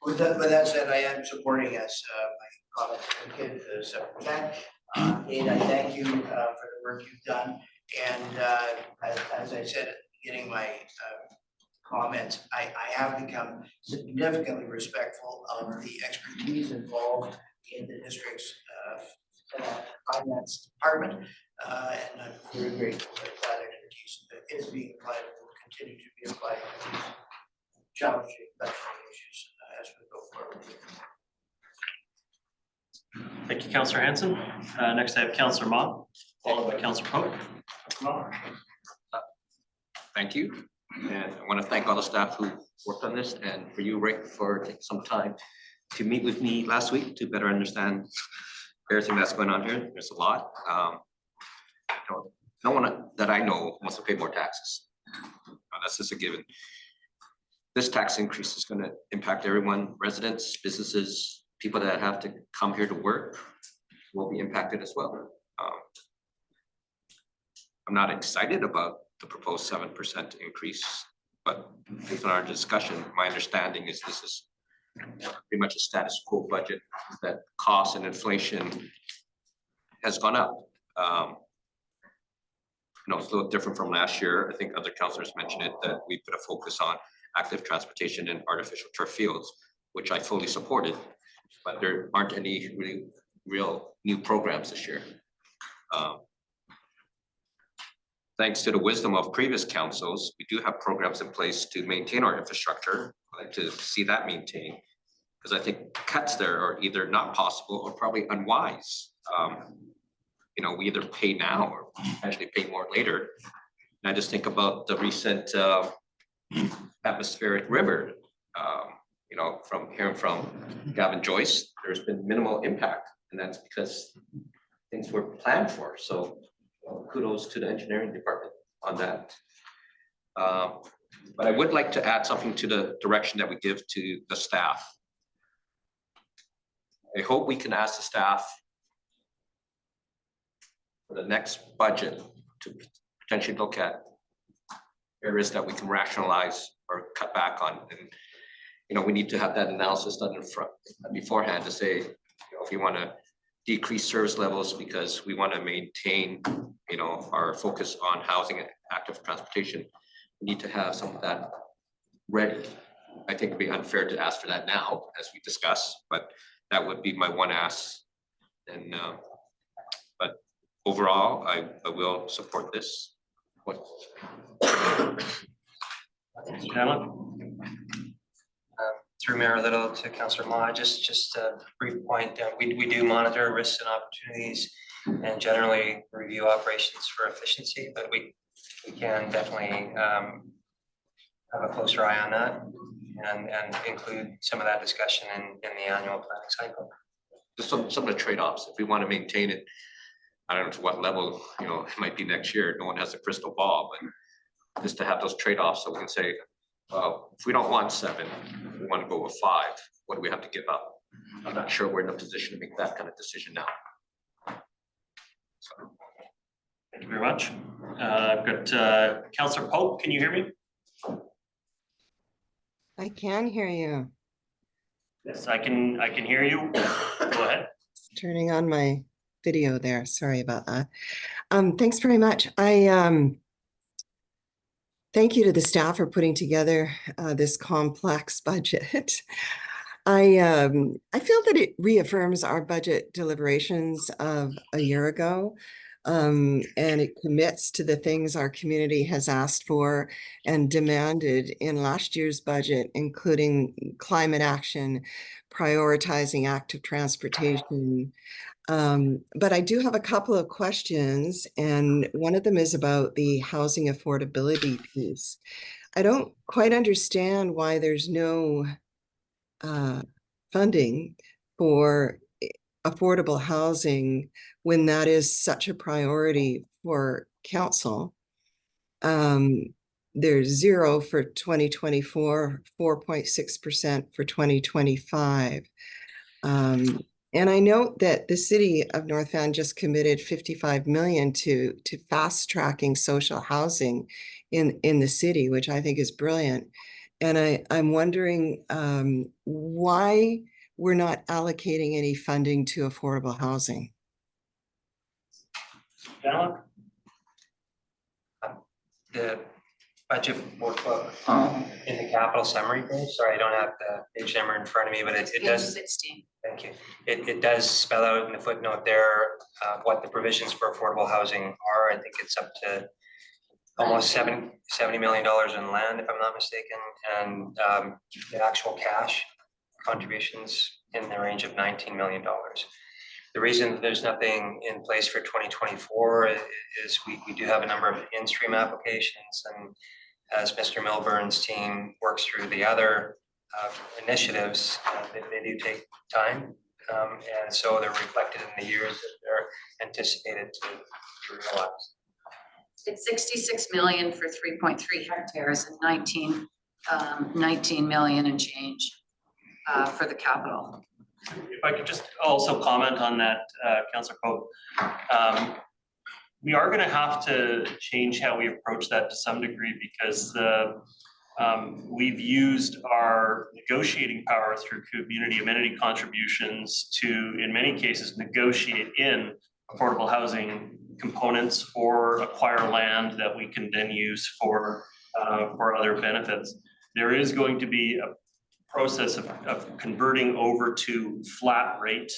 With that said, I am supporting, as my comment indicated, the 7%. Kate, I thank you for the work you've done. And as I said at the beginning of my comments, I have become significantly respectful of the expertise involved in the district's finance department. And I'm very grateful that that expertise is being applied and will continue to be applied to these challenging budgeting issues as we go forward. Thank you, Councillor Hanson. Next I have Councillor Mott, followed by Councillor Pope. Thank you. And I want to thank all the staff who worked on this, and for you, Rick, for taking some time to meet with me last week to better understand everything that's going on here. There's a lot. No one that I know wants to pay more taxes. That's just a given. This tax increase is going to impact everyone, residents, businesses, people that have to come here to work will be impacted as well. I'm not excited about the proposed 7% increase, but based on our discussion, my understanding is this is pretty much a status quo budget, that cost and inflation has gone up. It's a little different from last year. I think other councillors mentioned it, that we put a focus on active transportation and artificial turf fields, which I fully supported, but there aren't any really real new programs this year. Thanks to the wisdom of previous councils, we do have programs in place to maintain our infrastructure. I'd like to see that maintained, because I think cuts there are either not possible or probably unwise. We either pay now or actually pay more later. And I just think about the recent atmospheric river. From hearing from Gavin Joyce, there's been minimal impact, and that's because things were planned for. So kudos to the engineering department on that. But I would like to add something to the direction that we give to the staff. I hope we can ask the staff for the next budget to potentially look at areas that we can rationalize or cut back on. And we need to have that analysis done beforehand to say, if you want to decrease service levels because we want to maintain, our focus on housing and active transportation, we need to have some of that ready. I think it'd be unfair to ask for that now, as we discussed, but that would be my one ask. And but overall, I will support this. Through Mayor Little to Councillor Ma, just a brief point. We do monitor risks and opportunities and generally review operations for efficiency, but we can definitely have a closer eye on that and include some of that discussion in the annual planning cycle. Just some of the trade-offs. If we want to maintain it, I don't know to what level, it might be next year. No one has a crystal ball, but just to have those trade-offs so we can say, if we don't want 7, we want to go with 5, what do we have to give up? I'm not sure we're in a position to make that kind of decision now. So. Thank you very much. I've got Councillor Pope. Can you hear me? I can hear you. Yes, I can hear you. Go ahead. It's turning on my video there. Sorry about that. Thanks very much. I thank you to the staff for putting together this complex budget. I feel that it reaffirms our budget deliberations of a year ago, and it commits to the things our community has asked for and demanded in last year's budget, including climate action, prioritizing active transportation. But I do have a couple of questions, and one of them is about the housing affordability piece. I don't quite understand why there's no funding for affordable housing when that is such a priority for council. There's 0 for 2024, 4.6% for 2025. And I note that the city of North Van just committed 55 million to fast tracking social housing in the city, which I think is brilliant. And I'm wondering why we're not allocating any funding to affordable housing. Dalek? The budget workbook in the capital summary page, sorry, I don't have the page number in front of me, but it Page does, 16. thank you. It does spell out in the footnote there what the provisions for affordable housing are. I think it's up to almost $70 million in land, if I'm not mistaken, and the actual cash contributions in the range of $19 million. The reason there's nothing in place for 2024 is we do have a number of in-stream applications, and as Mr. Milburn's team works through the other initiatives, they do take time. And so they're reflected in the years that they're anticipated to realize. It's 66 million for 3.3 hectares and 19 million and change for the capital. If I could just also comment on that, Councillor Pope. We are gonna have to change how we approach that to some degree because we've used our negotiating power through community amenity contributions to, in many cases, negotiate in affordable housing components or acquire land that we can then use for other benefits. There is going to be a process of converting over to flat rate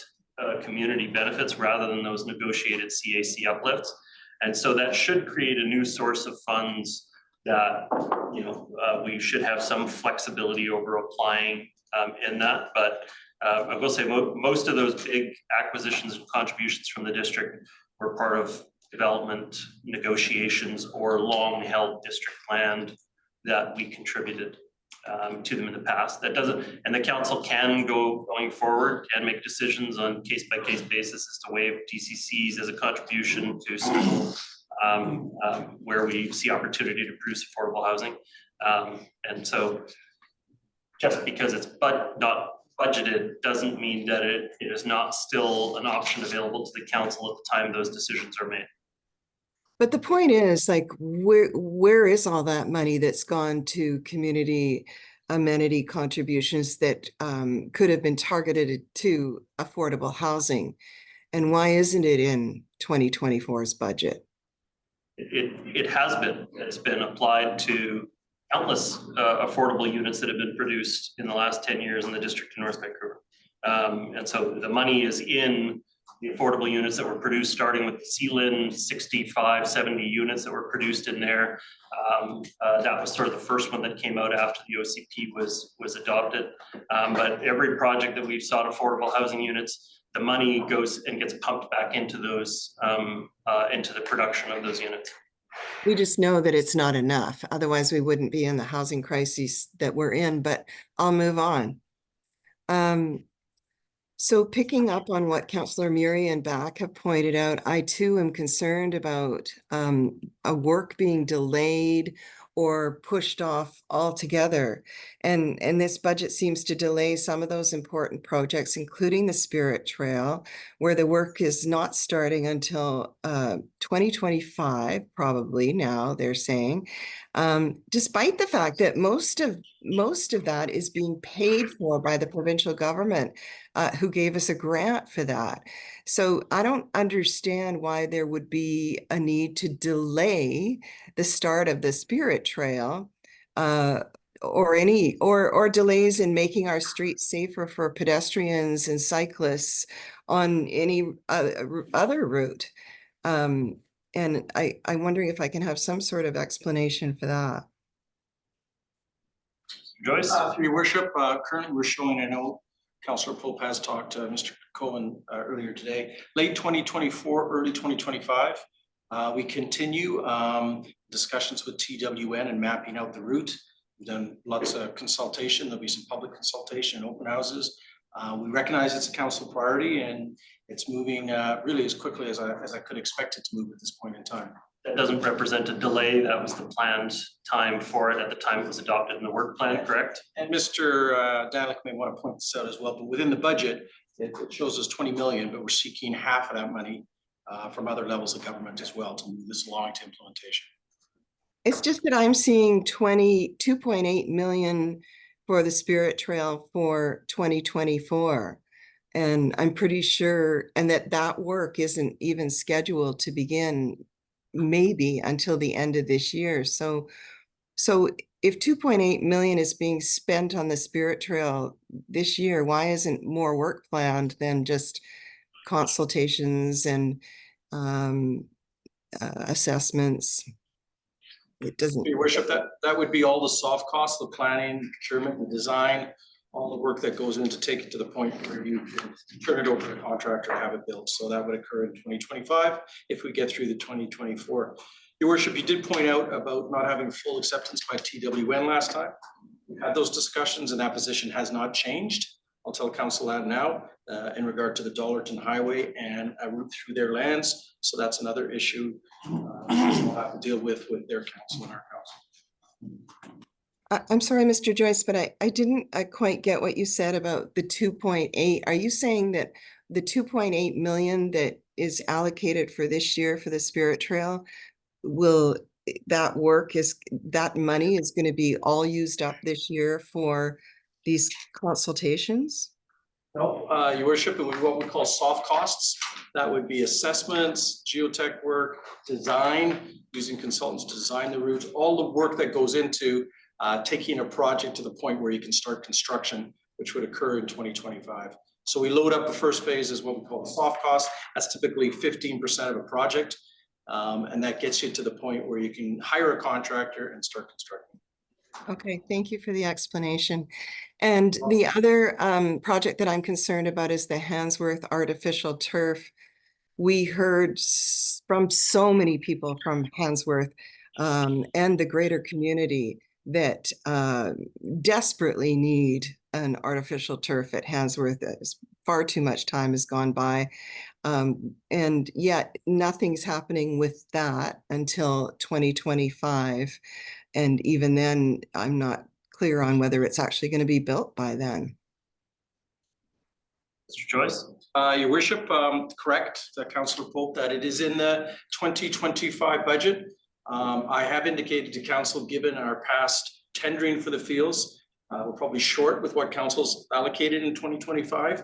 community benefits rather than those negotiated CAC uplifts. And so that should create a new source of funds that, we should have some flexibility over applying in that. But I will say most of those big acquisitions and contributions from the district were part of development negotiations or long held district land that we contributed to them in the past. That doesn't, and the council can going forward, can make decisions on case by case basis as to waive DCCs as a contribution to school where we see opportunity to produce affordable housing. And so just because it's not budgeted doesn't mean that it is not still an option available to the council at the time those decisions are made. But the point is, like, where is all that money that's gone to community amenity contributions that could have been targeted to affordable housing? And why isn't it in 2024's budget? It has been. It's been applied to countless affordable units that have been produced in the last 10 years in the district of North Vancouver. And so the money is in the affordable units that were produced, starting with CLIN 65, 70 units that were produced in there. That was sort of the first one that came out after the OCP was adopted. But every project that we've sought affordable housing units, the money goes and gets pumped back into those, into the production of those units. We just know that it's not enough. Otherwise, we wouldn't be in the housing crisis that we're in, but I'll move on. So picking up on what Councillor Murray and Back have pointed out, I too am concerned about a work being delayed or pushed off altogether. And this budget seems to delay some of those important projects, including the Spirit Trail, where the work is not starting until 2025, probably now, they're saying, despite the fact that most of that is being paid for by the provincial government, who gave us a grant for that. So I don't understand why there would be a need to delay the start of the Spirit Trail, or delays in making our streets safer for pedestrians and cyclists on any other route. And I'm wondering if I can have some sort of explanation for that. Joyce? Through your worship, currently we're showing, I know Councillor Pope has talked to Mr. Cohen earlier today, late 2024, early 2025. We continue discussions with TWN and mapping out the route. We've done lots of consultation. There'll be some public consultation and open houses. We recognize it's a council priority and it's moving really as quickly as I could expect it to move at this point in time. That doesn't represent a delay. That was the planned time for it at the time it was adopted in the work plan, correct? And Mr. Dalek may want to point this out as well, but within the budget, it shows us 20 million, but we're seeking half of that money from other levels of government as well to move this along to implementation. It's just that I'm seeing 2.8 million for the Spirit Trail for 2024. And I'm pretty sure, and that work isn't even scheduled to begin maybe until the end of this year. So if 2.8 million is being spent on the Spirit Trail this year, why isn't more work planned than just consultations and assessments? It doesn't. Your worship, that would be all the soft costs, the planning, procurement, and design, all the work that goes in to take it to the point where you can turn it over to the contractor and have it built. So that would occur in 2025 if we get through the 2024. Your worship, you did point out about not having full acceptance by TWN last time. We had those discussions and that position has not changed. I'll tell council that now in regard to the Dollarton Highway and a route through their lands. So that's another issue we'll have to deal with their council and our council. I'm sorry, Mr. Joyce, but I didn't quite get what you said about the 2.8. Are you saying that the 2.8 million that is allocated for this year for the Spirit Trail, that money is going to be all used up this year for these consultations? No, your worship, it would be what we call soft costs. That would be assessments, geotech work, design, using consultants to design the routes, all the work that goes into taking a project to the point where you can start construction, which would occur in 2025. So we load up the first phase as what we call the soft cost. That's typically 15% of a project. And that gets you to the point where you can hire a contractor and start constructing. Okay, thank you for the explanation. And the other project that I'm concerned about is the Handsworth artificial turf. We heard from so many people from Handsworth and the greater community that desperately need an artificial turf at Handsworth. Far too much time has gone by. And yet nothing's happening with that until 2025. And even then, I'm not clear on whether it's actually going to be built by then. Mr. Joyce? Your worship, correct, Councillor Pope, that it is in the 2025 budget. I have indicated to council, given our past tendering for the fields, we're probably short with what council's allocated in 2025.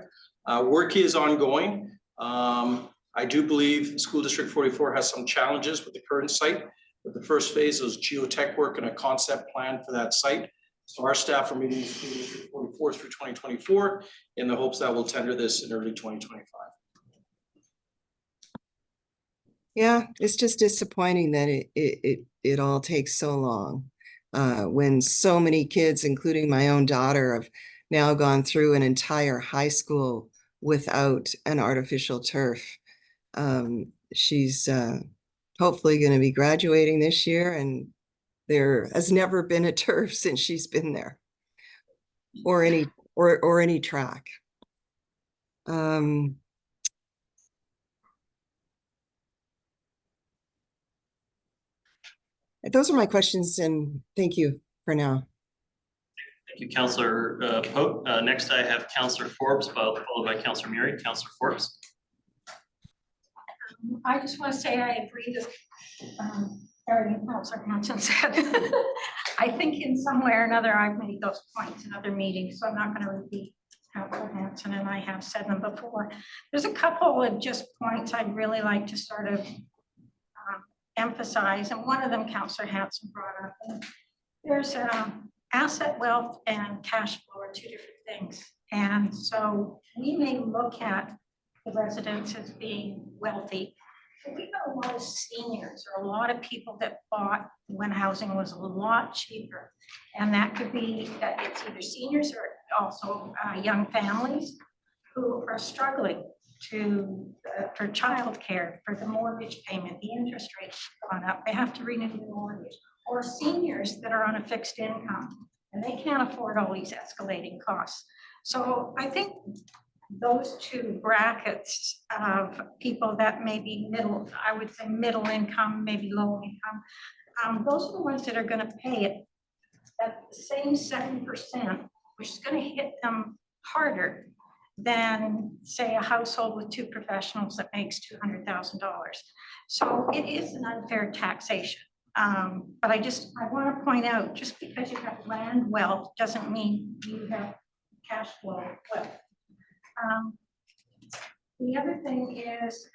Work is ongoing. I do believe School District 44 has some challenges with the current site. But the first phase is geotech work and a concept plan for that site. So our staff are meeting with School District 44 through 2024 in the hopes that we'll tender this in early 2025. Yeah, it's just disappointing that it all takes so long. When so many kids, including my own daughter, have now gone through an entire high school without an artificial turf. She's hopefully going to be graduating this year, and there has never been a turf since she's been there, or any track. Those are my questions, and thank you for now. Thank you, Councillor Pope. Next, I have Councillor Forbes, followed by Councillor Murray. Councillor Forbes. I just want to say I agree with everything Councillor Hanson said. I think in some way or another I've made those points in other meetings, so I'm not going to repeat Councillor Hanson, and I have said them before. There's a couple of just points I'd really like to sort of emphasize, and one of them Councillor Hanson brought up. And there's asset wealth and cash flow are two different things, and so we may look at the residents as being wealthy. But we've got a lot of seniors or a lot of people that bought when housing was a lot cheaper. And that could be that it's either seniors or also young families who are struggling for childcare, for the mortgage payment, the interest rates have gone up, they have to renew the mortgage, or seniors that are on a fixed income and they can't afford all these escalating costs. So I think those two brackets of people that may be middle, I would say middle income, maybe low income, those are the ones that are going to pay it at the same 7%, which is going to hit them harder than, say, a household with two professionals that makes $200,000. So it is an unfair taxation. But I want to point out, just because you have land wealth doesn't mean you have cash flow wealth. The other thing is,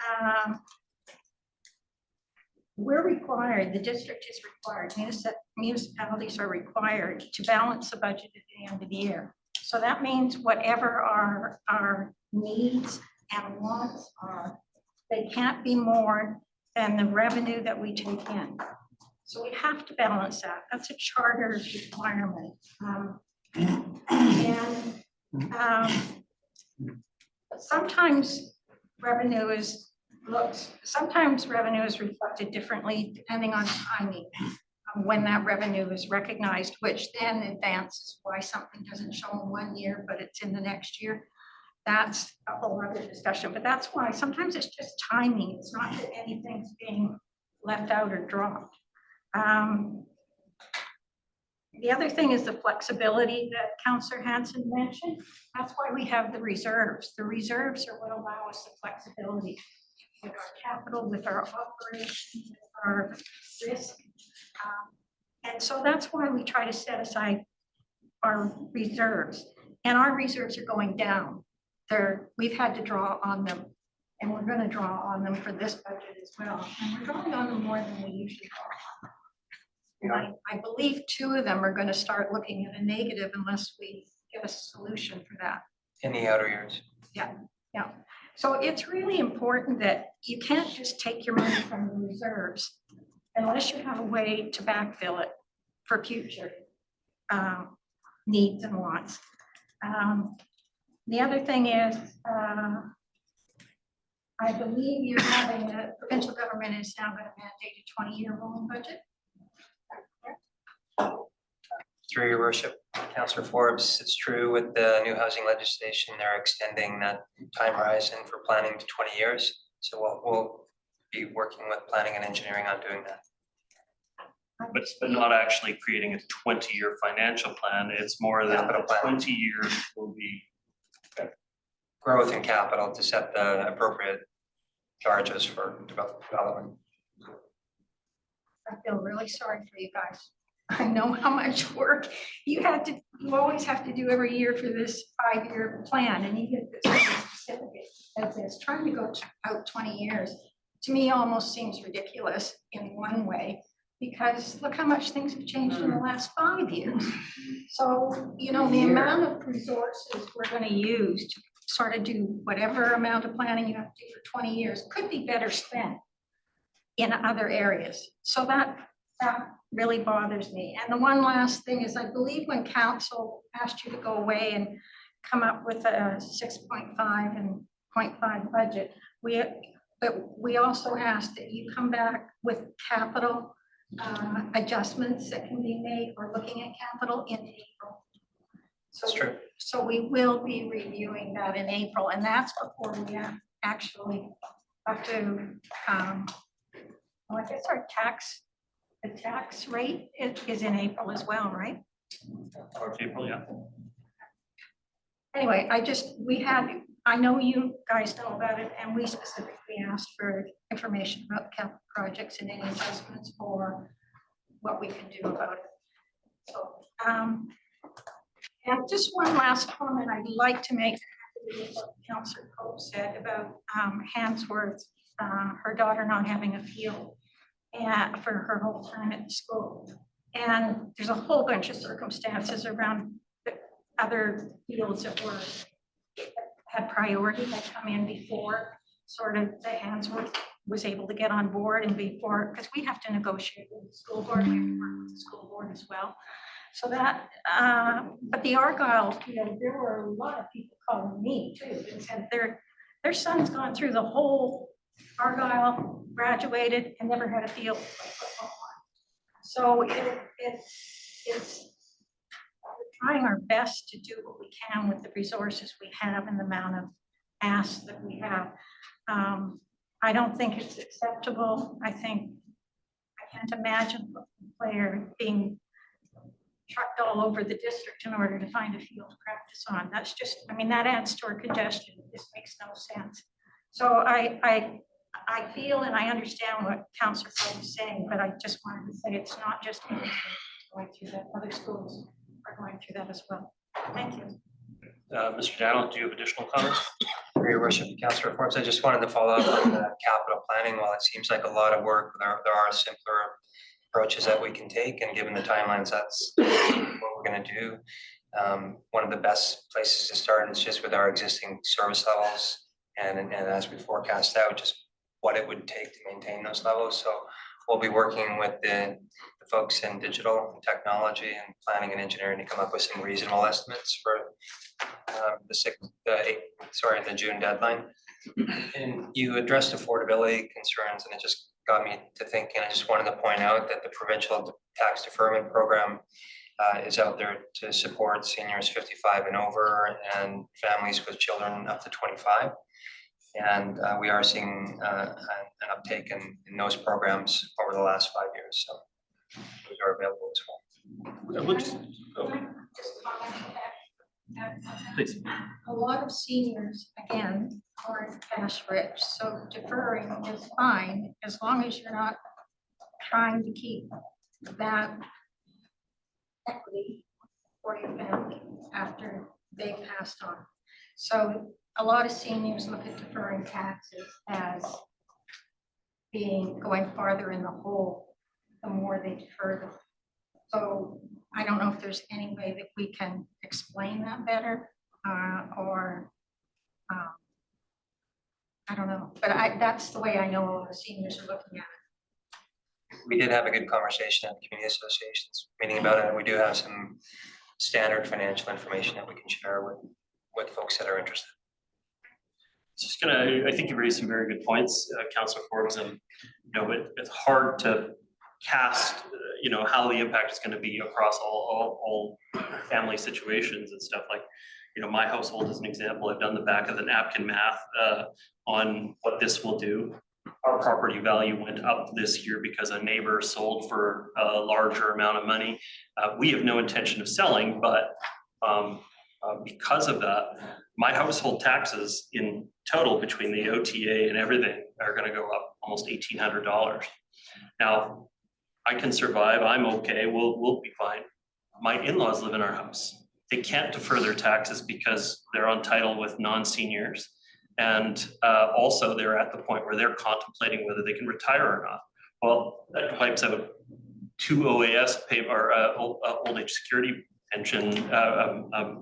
we're required, the district is required, municipalities are required to balance the budget at the end of the year. So that means whatever our needs and wants are, they can't be more than the revenue that we take in. So we have to balance that. That's a charter requirement. Sometimes revenue is reflected differently depending on timing of when that revenue is recognized, which then advances why something doesn't show in 1 year, but it's in the next year. That's a whole other discussion, but that's why sometimes it's just timing. It's not that anything's being left out or dropped. The other thing is the flexibility that Councillor Hanson mentioned. That's why we have the reserves. The reserves are what allow us the flexibility with our capital, with our operations, with our risk. And so that's why we try to set aside our reserves. And our reserves are going down. We've had to draw on them, and we're going to draw on them for this budget as well. And we're drawing on them more than we usually are. I believe 2 of them are going to start looking at a negative unless we get a solution for that. In the outer years. Yeah. So it's really important that you can't just take your money from the reserves unless you have a way to backfill it for future needs and wants. The other thing is, I believe you're having the provincial government is now going to mandate a 20-year rolling budget. Through your worship, Councillor Forbes, it's true with the new housing legislation, they're extending that time horizon for planning to 20 years. So we'll be working with planning and engineering on doing that. But not actually creating a 20-year financial plan. It's more than Capital plan. 20 years will be. Growth in capital to set the appropriate charges for development. I feel really sorry for you guys. I know how much work you always have to do every year for this 5-year plan, and you get this specific as this. Trying to go out 20 years, to me, almost seems ridiculous in one way, because look how much things have changed in the last 5 years. So, the amount of resources we're going to use to sort of do whatever amount of planning you have to do for 20 years could be better spent in other areas. So that really bothers me. And the one last thing is, I believe when council asked you to go away and come up with a 6.5 and 0.5 budget, we also asked that you come back with capital adjustments that can be made or looking at capital in April. That's true. So we will be reviewing that in April, and that's before we actually have to, I guess the tax rate is in April as well, right? Or April, yeah. Anyway, I know you guys know about it, and we specifically asked for information about capital projects and any adjustments or what we can do about it. So, and just one last comment I'd like to make, what Councillor Pope said about Hansworth, her daughter not having a field for her whole time at school. And there's a whole bunch of circumstances around the other fields that had priority that come in before sort of the Hansworth was able to get on board, and before, because we have to negotiate with the school board, we have to work with the school board as well. So that, but the Argyle field, there were a lot of people calling me too, and said their son's gone through the whole Argyle, graduated, and never had a field to play football on. So it's we're trying our best to do what we can with the resources we have and the amount of asks that we have. I don't think it's acceptable. I can't imagine a player being trucked all over the district in order to find a field to practice on. That's just, that adds to our congestion. This makes no sense. So I feel and I understand what Councillor Pope is saying, but I just wanted to say it's not just me going through that. Other schools are going through that as well. Thank you. Mr. Dowd, do you have additional comments? Your worship, Councillor Forbes, I just wanted to follow up on the capital planning. While it seems like a lot of work, there are simpler approaches that we can take, and given the timelines, that's what we're gonna do. One of the best places to start is just with our existing service levels, and as we forecast out, just what it would take to maintain those levels. So we'll be working with the folks in digital technology and planning and engineering to come up with some reasonable estimates for the June deadline. And you addressed affordability concerns, and it just got me to thinking. I just wanted to point out that the provincial tax deferment program is out there to support seniors 55 and over and families with children up to 25. And we are seeing an uptake in those programs over the last 5 years. So those are available as well. I would just- oh, Just comment on that. please. A lot of seniors, again, aren't cash rich, so deferring is fine as long as you're not trying to keep that equity for your family after they passed on. So a lot of seniors look at deferring taxes as being going farther in the hole the more they defer them. So I don't know if there's any way that we can explain that better, or I don't know, but that's the way I know a lot of seniors are looking at it. We did have a good conversation at the community associations meeting about it, and we do have some standard financial information that we can share with folks that are interested. Just gonna, I think you raised some very good points, Councillor Forbes, and it's hard to cast, how the impact is going to be across all family situations and stuff. Like, my household as an example, I've done the back of the napkin math on what this will do. Our property value went up this year because a neighbor sold for a larger amount of money. We have no intention of selling, but because of that, my household taxes in total between the OTA and everything are going to go up almost $1,800. Now, I can survive. I'm okay. We'll be fine. My in-laws live in our house. They can't defer their taxes because they're on title with non-seniors. And also they're at the point where they're contemplating whether they can retire or not. Well, that wipes out 2 OAS pay or old age security pension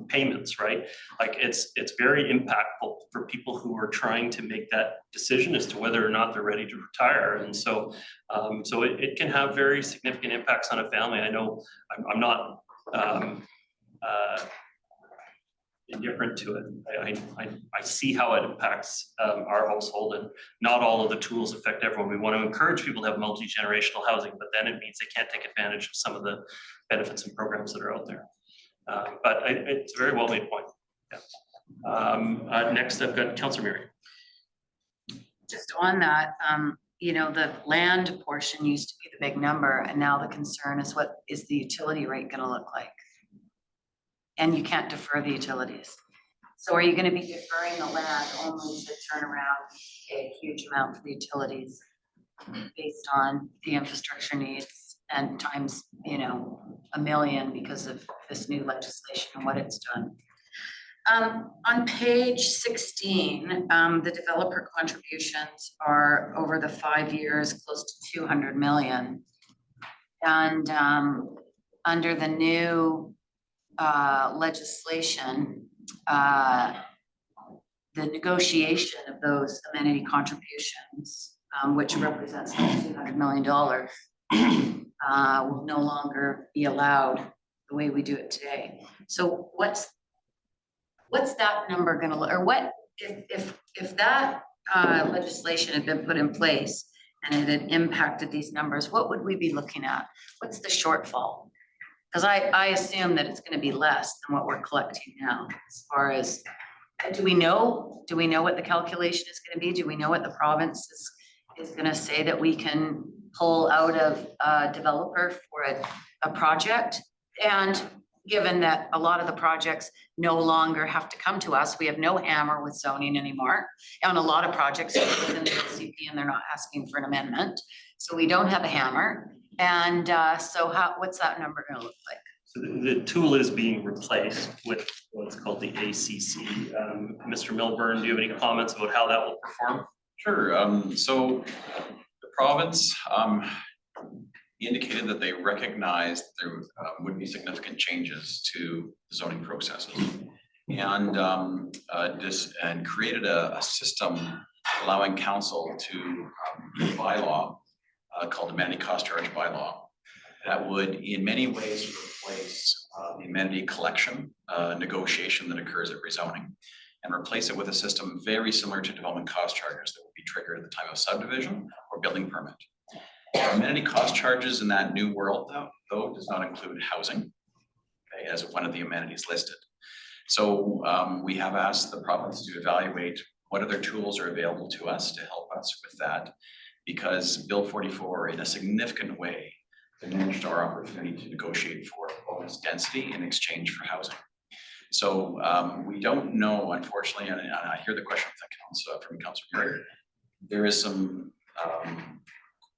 payments, right? Like it's very impactful for people who are trying to make that decision as to whether or not they're ready to retire. And so, it can have very significant impacts on a family. I know I'm not indifferent to it. I see how it impacts our household, and not all of the tools affect everyone. We want to encourage people to have multi-generational housing, but then it means they can't take advantage of some of the benefits and programs that are out there. But it's a very well made point. Yeah. Next, I've got Councillor Murray. Just on that, the land portion used to be the big number, and now the concern is what is the utility rate going to look like? And you can't defer the utilities. So are you going to be deferring the land only to turn around a huge amount for the utilities based on the infrastructure needs and times, 1 million because of this new legislation and what it's done? On page 16, the developer contributions are over the 5 years, close to 200 million. And under the new legislation, the negotiation of those amenity contributions, which represents $200 million, will no longer be allowed the way we do it today. So what's that number going to look, or what if that legislation had been put in place and it had impacted these numbers, what would we be looking at? What's the shortfall? Because I assume that it's going to be less than what we're collecting now. As far as, do we know what the calculation is going to be? Do we know what the province is going to say that we can pull out of a developer for a project? And given that a lot of the projects no longer have to come to us, we have no hammer with zoning anymore. On a lot of projects within the LCP, and they're not asking for an amendment. So we don't have a hammer. And so what's that number going to look like? So the tool is being replaced with what's called the ACC. Mr. Milburn, do you have any comments about how that will perform? Sure, so the province indicated that they recognized there would be significant changes to the zoning processes. And created a system allowing council to bylaw called amenity cost charge bylaw that would in many ways replace the amenity collection negotiation that occurs at rezoning and replace it with a system very similar to development cost charges that would be triggered at the time of subdivision or building permit. Amenity cost charges in that new world though does not include housing, okay, as one of the amenities listed. So we have asked the province to evaluate what other tools are available to us to help us with that, because Bill 44 in a significant way diminished our opportunity to negotiate for bonus density in exchange for housing. So we don't know, unfortunately, and I hear the question from Councillor Murray. There is some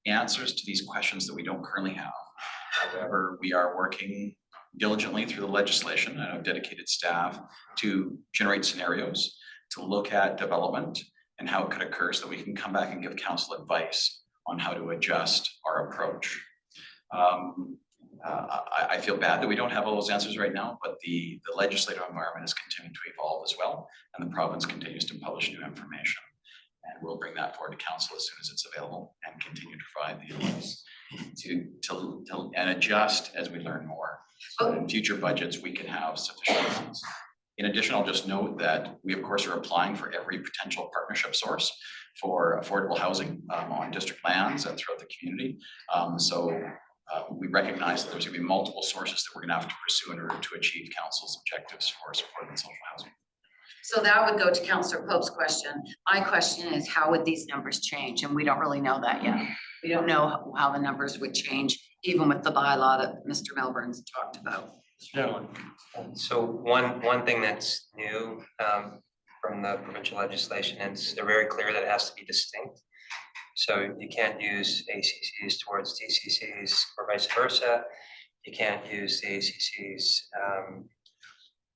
answers to these questions that we don't currently have. However, we are working diligently through the legislation and have dedicated staff to generate scenarios, to look at development and how it could occur so that we can come back and give council advice on how to adjust our approach. I feel bad that we don't have all those answers right now, but the legislative environment is continuing to evolve as well, and the province continues to publish new information. And we'll bring that forward to council as soon as it's available and continue to provide the advice and adjust as we learn more. So in future budgets, we can have sufficient funds. In addition, I'll just note that we, of course, are applying for every potential partnership source for affordable housing on district lands and throughout the community. We recognize that there's going to be multiple sources that we're going to have to pursue in order to achieve council's objectives for supporting social housing. So that would go to Councillor Pope's question. My question is, how would these numbers change? And we don't really know that yet. We don't know how the numbers would change, even with the bylaw that Mr. Milburn's talked about. Gentlemen. So one thing that's new from the provincial legislation is they're very clear that it has to be distinct. So you can't use ACCs towards DCCs or vice versa. You can't use the ACCs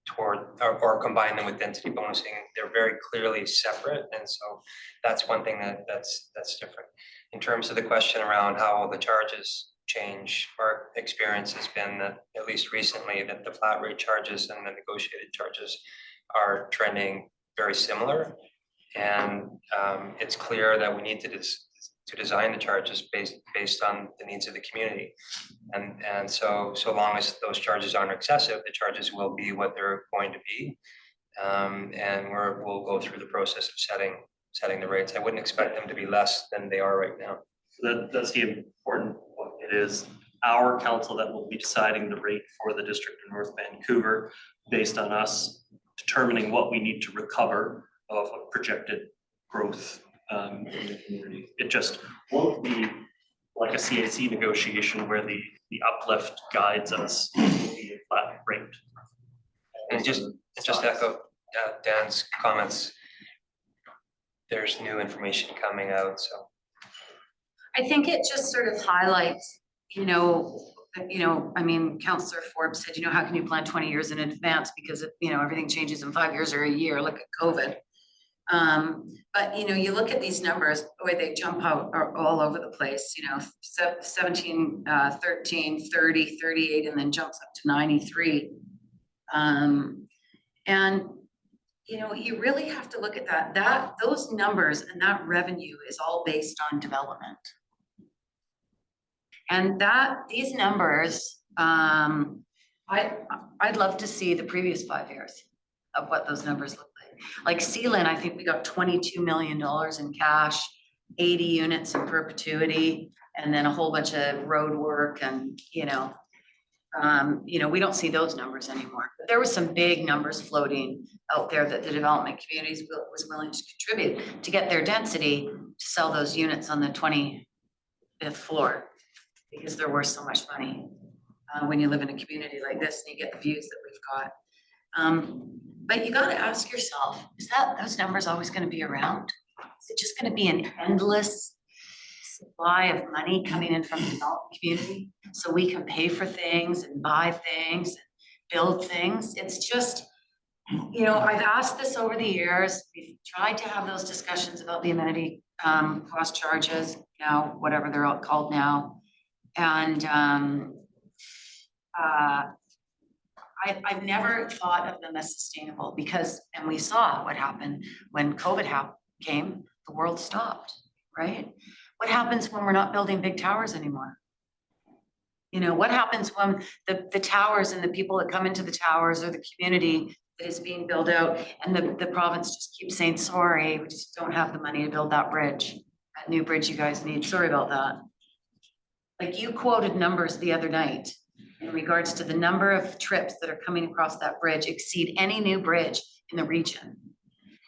toward or combine them with density bonusing. They're very clearly separate, and so that's one thing that's different. In terms of the question around how will the charges change, our experience has been that at least recently that the flat rate charges and the negotiated charges are trending very similar, and it's clear that we need to design the charges based on the needs of the community, and so long as those charges aren't excessive, the charges will be what they're going to be, and we'll go through the process of setting the rates. I wouldn't expect them to be less than they are right now. That's the important point. It is our council that will be deciding the rate for the district of North Vancouver based on us determining what we need to recover of a projected growth in the community. It just won't be like a CAC negotiation where the uplift guides us to be a flat rate. And just echo Dan's comments. There's new information coming out, so. I think it just sort of highlights, I mean, Councillor Forbes said, how can you plan 20 years in advance because everything changes in 5 years or a year. Look at COVID. But you look at these numbers, the way they jump out are all over the place, 17, 13, 30, 38, and then jumps up to 93. You really have to look at those numbers, and that revenue is all based on development. And these numbers, I'd love to see the previous 5 years of what those numbers look like. Like Sealand, I think we got $22 million in cash, 80 units in perpetuity, and then a whole bunch of road work, and we don't see those numbers anymore. But there was some big numbers floating out there that the development communities was willing to contribute to get their density to sell those units on the 25th floor, because they're worth so much money when you live in a community like this and you get the views that we've got. But you got to ask yourself, is those numbers always going to be around? Is it just going to be an endless supply of money coming in from the development community, so we can pay for things and buy things, and build things. It's just, you know, I've asked this over the years. We've tried to have those discussions about the amenity cost charges, now, whatever they're all called now. And I've never thought of them as sustainable because, and we saw what happened when COVID came, the world stopped, right? What happens when we're not building big towers anymore? You know, what happens when the towers and the people that come into the towers, or the community that is being built out, and the province just keeps saying, sorry, we just don't have the money to build that bridge, that new bridge you guys need, sorry about that. Like, you quoted numbers the other night in regards to the number of trips that are coming across that bridge exceed any new bridge in the region.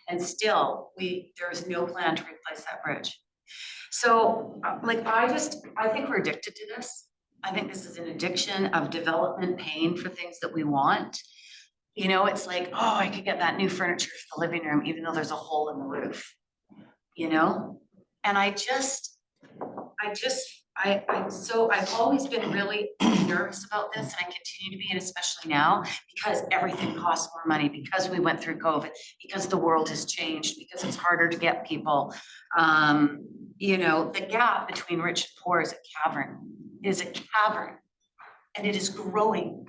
And still, there's no plan to replace that bridge. So like, I think we're addicted to this. I think this is an addiction of development, paying for things that we want. You know, it's like, oh, I could get that new furniture for the living room, even though there's a hole in the roof, you know? And I've always been really nervous about this, and I continue to be, and especially now, because everything costs more money, because we went through COVID, because the world has changed, because it's harder to get people. You know, the gap between rich and poor is a cavern, and it is growing.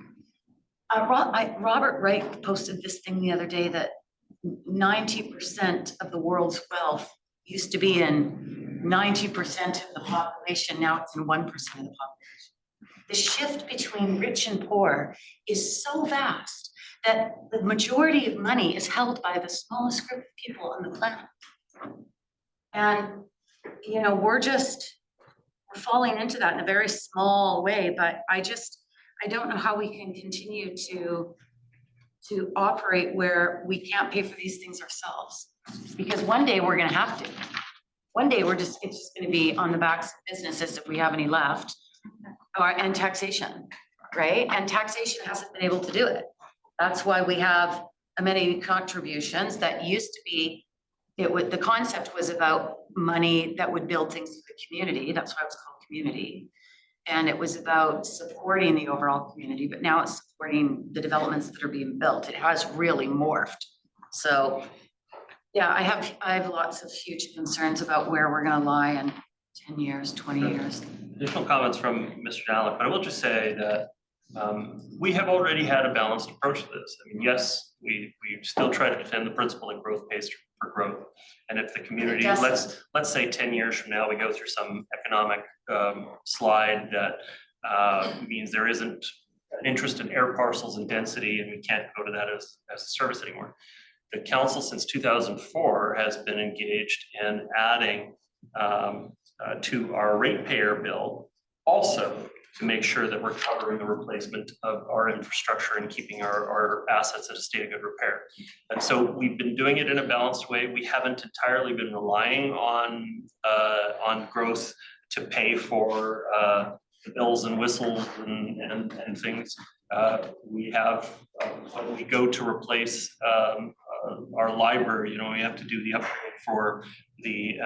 Robert Wright posted this thing the other day that 90% of the world's wealth used to be in 90% of the population. Now it's in 1% of the population. The shift between rich and poor is so vast that the majority of money is held by the smallest group of people on the planet. And, you know, we're falling into that in a very small way, but I don't know how we can continue to operate where we can't pay for these things ourselves. Because one day we're gonna have to. One day it's just gonna be on the backs of businesses if we have any left, and taxation, right? And taxation hasn't been able to do it. That's why we have amenity contributions that used to be, the concept was about money that would build things for the community. That's why it was called community. And it was about supporting the overall community, but now it's supporting the developments that are being built. It has really morphed. So yeah, I have lots of future concerns about where we're gonna lie in 10 years, 20 years. Additional comments from Mr. Dalek, but I will just say that we have already had a balanced approach to this. I mean, yes, we still try to defend the principle that growth pays for growth. And if the community, let's say 10 years from now, we go through some economic slide that means there isn't an interest in air parcels and density, and we can't go to that as a service anymore. The council since 2004 has been engaged in adding to our ratepayer bill also to make sure that we're covering the replacement of our infrastructure and keeping our assets at a state of good repair. And so we've been doing it in a balanced way. We haven't entirely been relying on growth to pay for the bells and whistles and things. We have, when we go to replace our library, you know, we have to do the upgrade for the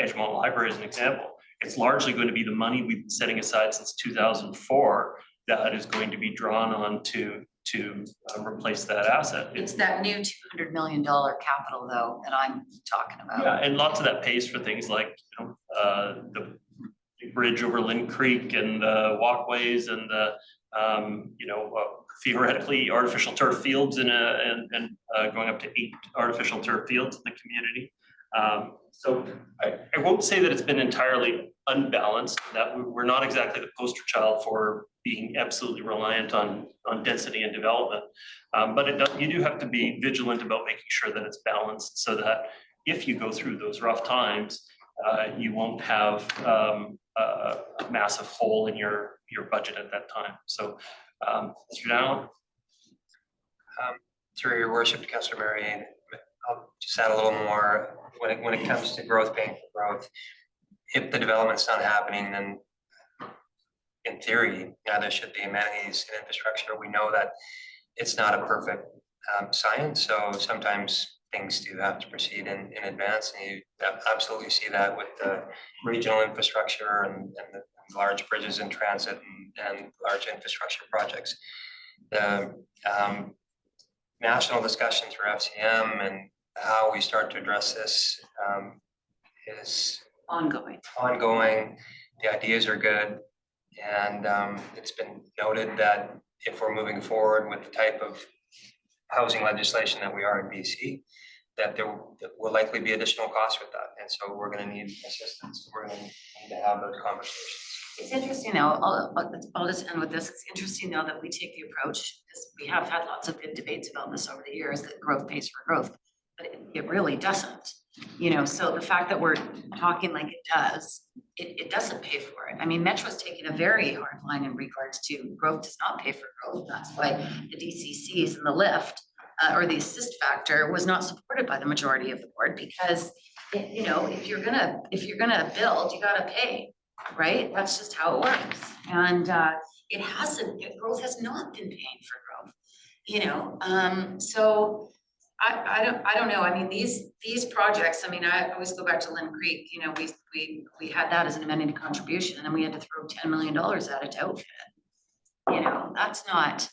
Edgemonte Library as an example. It's largely going to be the money we've been setting aside since 2004 that is going to be drawn on to replace that asset. It's that new $200 million capital though that I'm talking about. Yeah, and lots of that pays for things like, you know, the bridge over Lynn Creek and the walkways and the you know, theoretically artificial turf fields and going up to 8 artificial turf fields in the community. So I won't say that it's been entirely unbalanced, that we're not exactly the poster child for being absolutely reliant on density and development. But you do have to be vigilant about making sure that it's balanced so that if you go through those rough times, you won't have a massive hole in your budget at that time. So, Mr. Dowd? Through your worship, Councillor Murray, I'll just add a little more when it comes to growth, paying for growth. If the development's not happening, then in theory, neither should the amenities and infrastructure. We know that it's not a perfect science, so sometimes things do have to proceed in advance, and you absolutely see that with the regional infrastructure and the large bridges in transit and large infrastructure projects. The national discussions for FCM and how we start to address this is Ongoing. ongoing. The ideas are good. And it's been noted that if we're moving forward with the type of housing legislation that we are in BC, that there will likely be additional costs with that. And so we're going to need assistance. We're going to need to have those conversations. It's interesting now, I'll just end with this. It's interesting now that we take the approach, because we have had lots of good debates about this over the years, that growth pays for growth, but it really doesn't. You know, so the fact that we're talking like it does, it doesn't pay for it. I mean, Metro's taking a very hard line in regards to growth does not pay for growth. That's why the DCCs and the lift or the assist factor was not supported by the majority of the board, because you know, if you're gonna build, you gotta pay, right? That's just how it works. And growth has not been paying for growth, you know. So I don't know. I mean, these projects, I mean, I always go back to Lynn Creek, you know, we had that as an amenity contribution, and then we had to throw $10 million at it to outfit it. You know, that's not,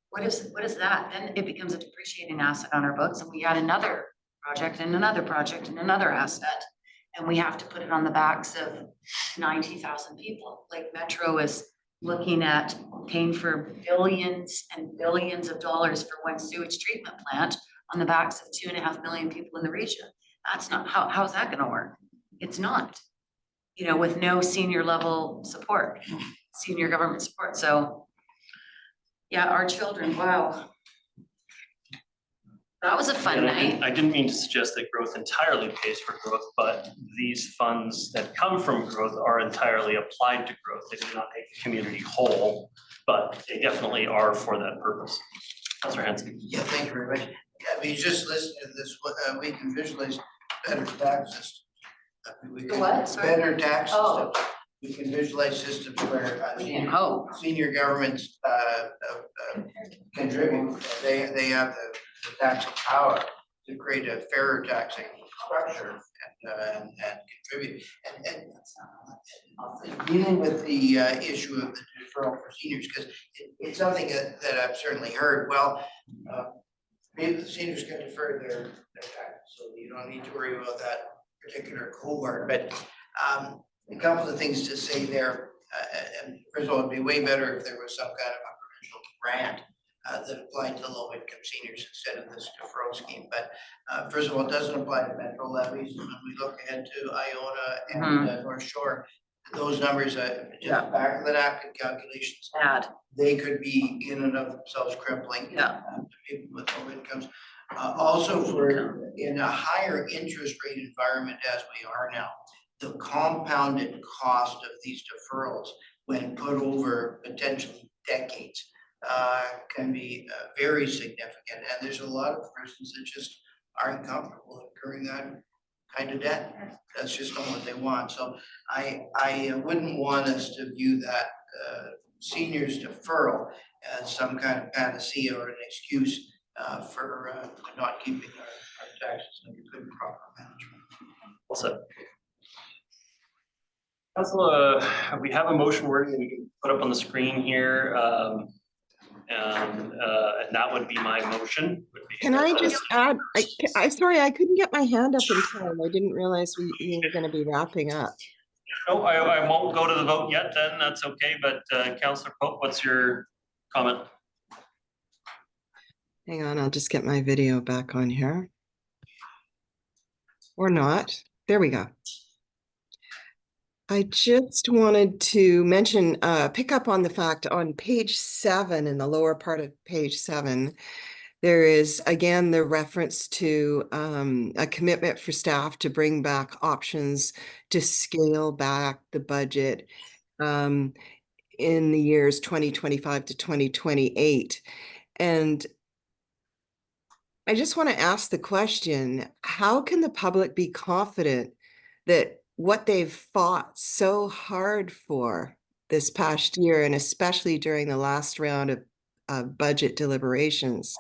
what is that? Then it becomes a depreciating asset on our books, and we had another project and another project and another asset, and we have to put it on the backs of 90,000 people. Like Metro is looking at paying for billions and billions of dollars for one sewage treatment plant on the backs of 2.5 million people in the region. That's not, how's that gonna work? It's not, you know, with no senior level support, senior government support. So yeah, our children, wow. That was a fun And night. I didn't mean to suggest that growth entirely pays for growth, but these funds that come from growth are entirely applied to growth. They do not make the community whole, but they definitely are for that purpose. Councilor Hanson. Yeah, thank you very much. I mean, just listening to this, we can visualize better tax systems. We The can- what? Sorry? Better tax Oh. systems. We can visualize systems where We can hope. senior governments contribute. They have the taxing power to create a fairer taxing structure and contribute. And dealing with the issue of the deferral for seniors, because it's something that I've certainly heard. Well, maybe the seniors can defer their taxes, so you don't need to worry about that particular cohort. But a couple of things to say there. And first of all, it'd be way better if there was some kind of a provincial grant that applied to low income seniors instead of this deferral scheme. But first of all, it doesn't apply to metro levies. When we look ahead to Iona and North Shore, those numbers, just back of the napkin calculations, they could be in and of themselves crippling to people with low incomes. Also, for in a higher interest rate environment as we are now, the compounded cost of these deferrals, when put over potentially decades, can be very significant. And there's a lot of persons that just aren't comfortable incurring that kind of debt. That's just not what they want. So I wouldn't want us to view that seniors deferral as some kind of panacea or an excuse for not keeping our taxes under good and proper management. Well said. Council, we have a motion wording that we can put up on the screen here. And that would be my motion. Can I just add, I'm sorry, I couldn't get my hand up in time. I didn't realize we were going to be wrapping up. No, I won't go to the vote yet then, that's okay, but Councillor Pope, what's your comment? Hang on, I'll just get my video back on here. Or not. There we go. I just wanted to mention, pick up on the fact on page 7, in the lower part of page 7, there is again the reference to a commitment for staff to bring back options to scale back the budget in the years 2025 to 2028. And I just want to ask the question, how can the public be confident that what they've fought so hard for this past year, and especially during the last round budget deliberations.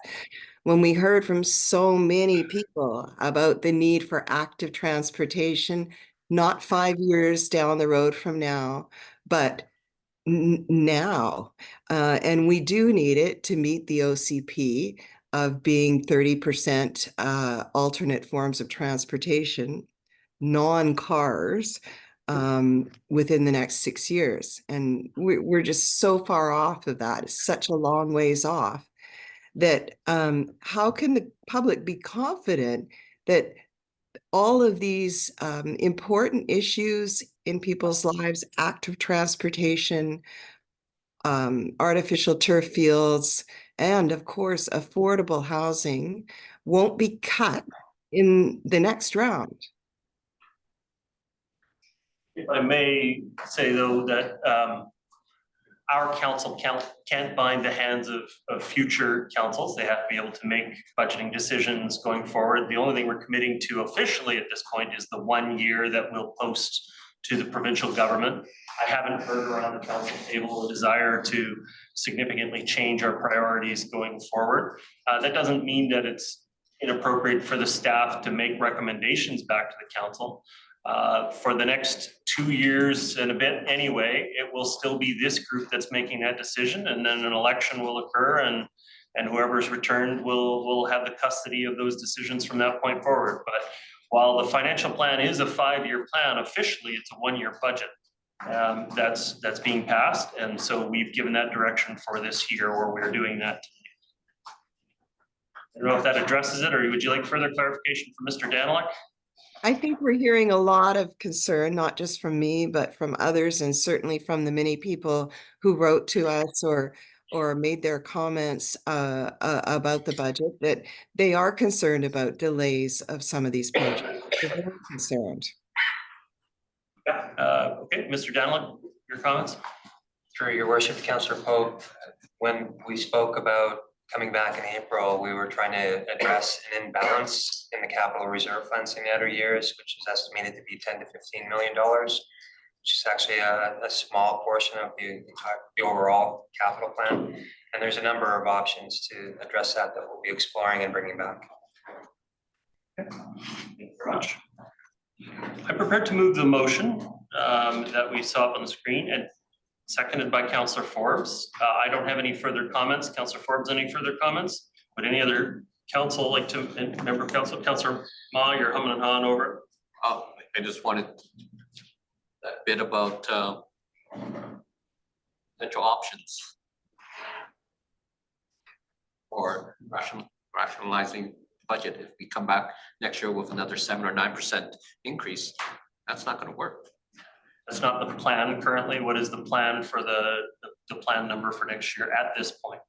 When we heard from so many people about the need for active transportation, not 5 years down the road from now, but now. And we do need it to meet the OCP of being 30% alternate forms of transportation, non-cars, within the next 6 years. And we're just so far off of that. It's such a long ways off that how can the public be confident that all of these important issues in people's lives, active transportation, artificial turf fields, and of course, affordable housing won't be cut in the next round? If I may say though, that our council can't bind the hands of future councils. They have to be able to make budgeting decisions going forward. The only thing we're committing to officially at this point is the 1 year that we'll post to the provincial government. I haven't heard around the council table a desire to significantly change our priorities going forward. That doesn't mean that it's inappropriate for the staff to make recommendations back to the council. For the next 2 years and a bit anyway, it will still be this group that's making that decision, and then an election will occur, and whoever's returned will have the custody of those decisions from that point forward. But while the financial plan is a 5-year plan, officially it's a 1-year budget. That's being passed, and so we've given that direction for this year where we're doing that. I don't know if that addresses it, or would you like further clarification from Mr. Daniluk? I think we're hearing a lot of concern, not just from me, but from others, and certainly from the many people who wrote to us or made their comments about the budget, that they are concerned about delays of some of these projects. They're very concerned. Yeah, okay, Mr. Daniluk, your comments? Through your worship, Councillor Pope, when we spoke about coming back in April, we were trying to address an imbalance in the capital reserve funds in the outer years, which is estimated to be $10 to $15 million, which is actually a small portion of the overall capital plan. And there's a number of options to address that we'll be exploring and bringing back. Thank you very much. I'm prepared to move the motion that we saw up on the screen, and seconded by Councillor Forbes. I don't have any further comments. Councillor Forbes, any further comments? Would any other council like to, member of council, Councillor Ma, you're humming and hawing over it. I just wanted that bit about potential options for rationalizing budget. If we come back next year with another 7 or 9% increase, that's not going to work. That's not the plan currently. What is the plan for the plan number for next year at this point?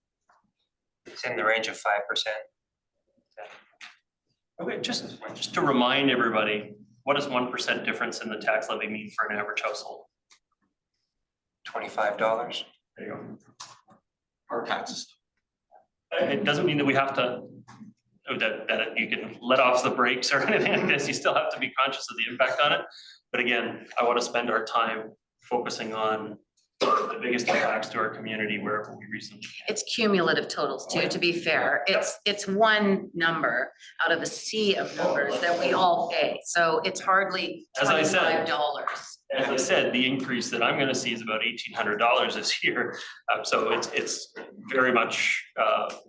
It's in the range of 5%. Okay, just to remind everybody, what does 1% difference in the tax levy mean for an average household? $25. There you go. Our taxes. It doesn't mean that we have to, that you can let off the brakes or anything like this. You still have to be conscious of the impact on it. But again, I want to spend our time focusing on the biggest impacts to our community wherever we reasonably can. It's cumulative totals too, to be fair. It's one number out of a sea of numbers that we all pay. So it's hardly $25. As I said, the increase that I'm going to see is about $1,800 this year. So it's very much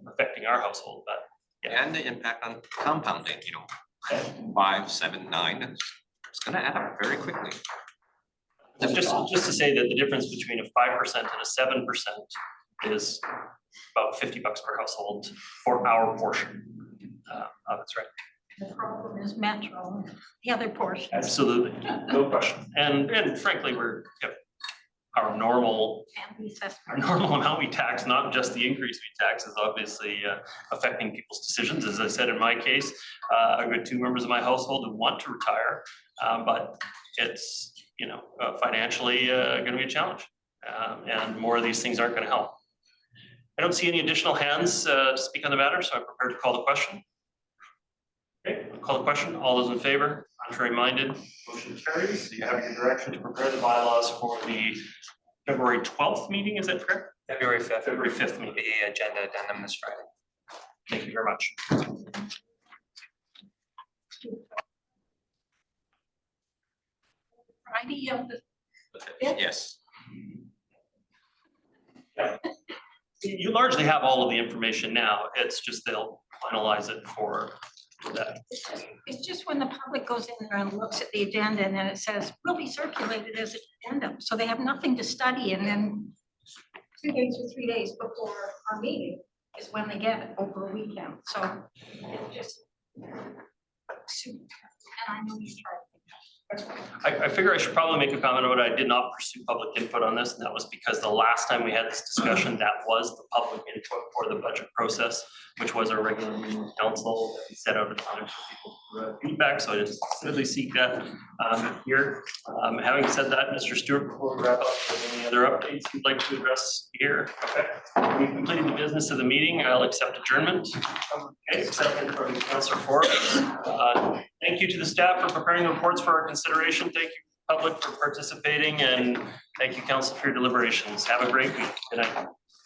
affecting our household. But yeah. And the impact on compounding, 5, 7, 9. It's going to add up very quickly. Just to say that the difference between a 5% and a 7% is about $50 per household for our portion of its rent. The problem is Metro, the other portion. Absolutely, no question. And frankly, our normal amount we tax, not just the increase we tax, is obviously affecting people's decisions. As I said, in my case, I've got 2 members of my household who want to retire, but it's financially going to be a challenge, and more of these things aren't going to help. I don't see any additional hands to speak on the matter, so I'm prepared to call the question. Okay, I'll call the question. All those in favor? Contrary minded? Motion carries. So you have your direction to prepare the bylaws for the February 12th meeting, is that correct? February 5th. February 5th meeting. The agenda addendum this Friday. Thank you very much. Friday of the Yes. You largely have all of the information now. It's just they'll finalize it for that. It's just when the public goes in there and looks at the agenda and then it says, will be circulated as an addendum. So they have nothing to study, and then 2 days or 3 days before our meeting is when they get it over a weekend. So it just. And I know you tried. I figure I should probably make a comment about it. I did not pursue public input on this, and that was because the last time we had this discussion, that was the public input for the budget process, which was our regular meeting with council. We set out a time for people for feedback, so I didn't specifically seek that here. Having said that, Mr. Stewart, before we wrap up, with any other updates you'd like to address here? Okay. We've completed the business of the meeting. I'll accept adjournment. Okay, accepted from Councillor Forbes. Thank you to the staff for preparing the reports for our consideration. Thank you, public, for participating, and thank you, council, for your deliberations. Have a great week. Good night.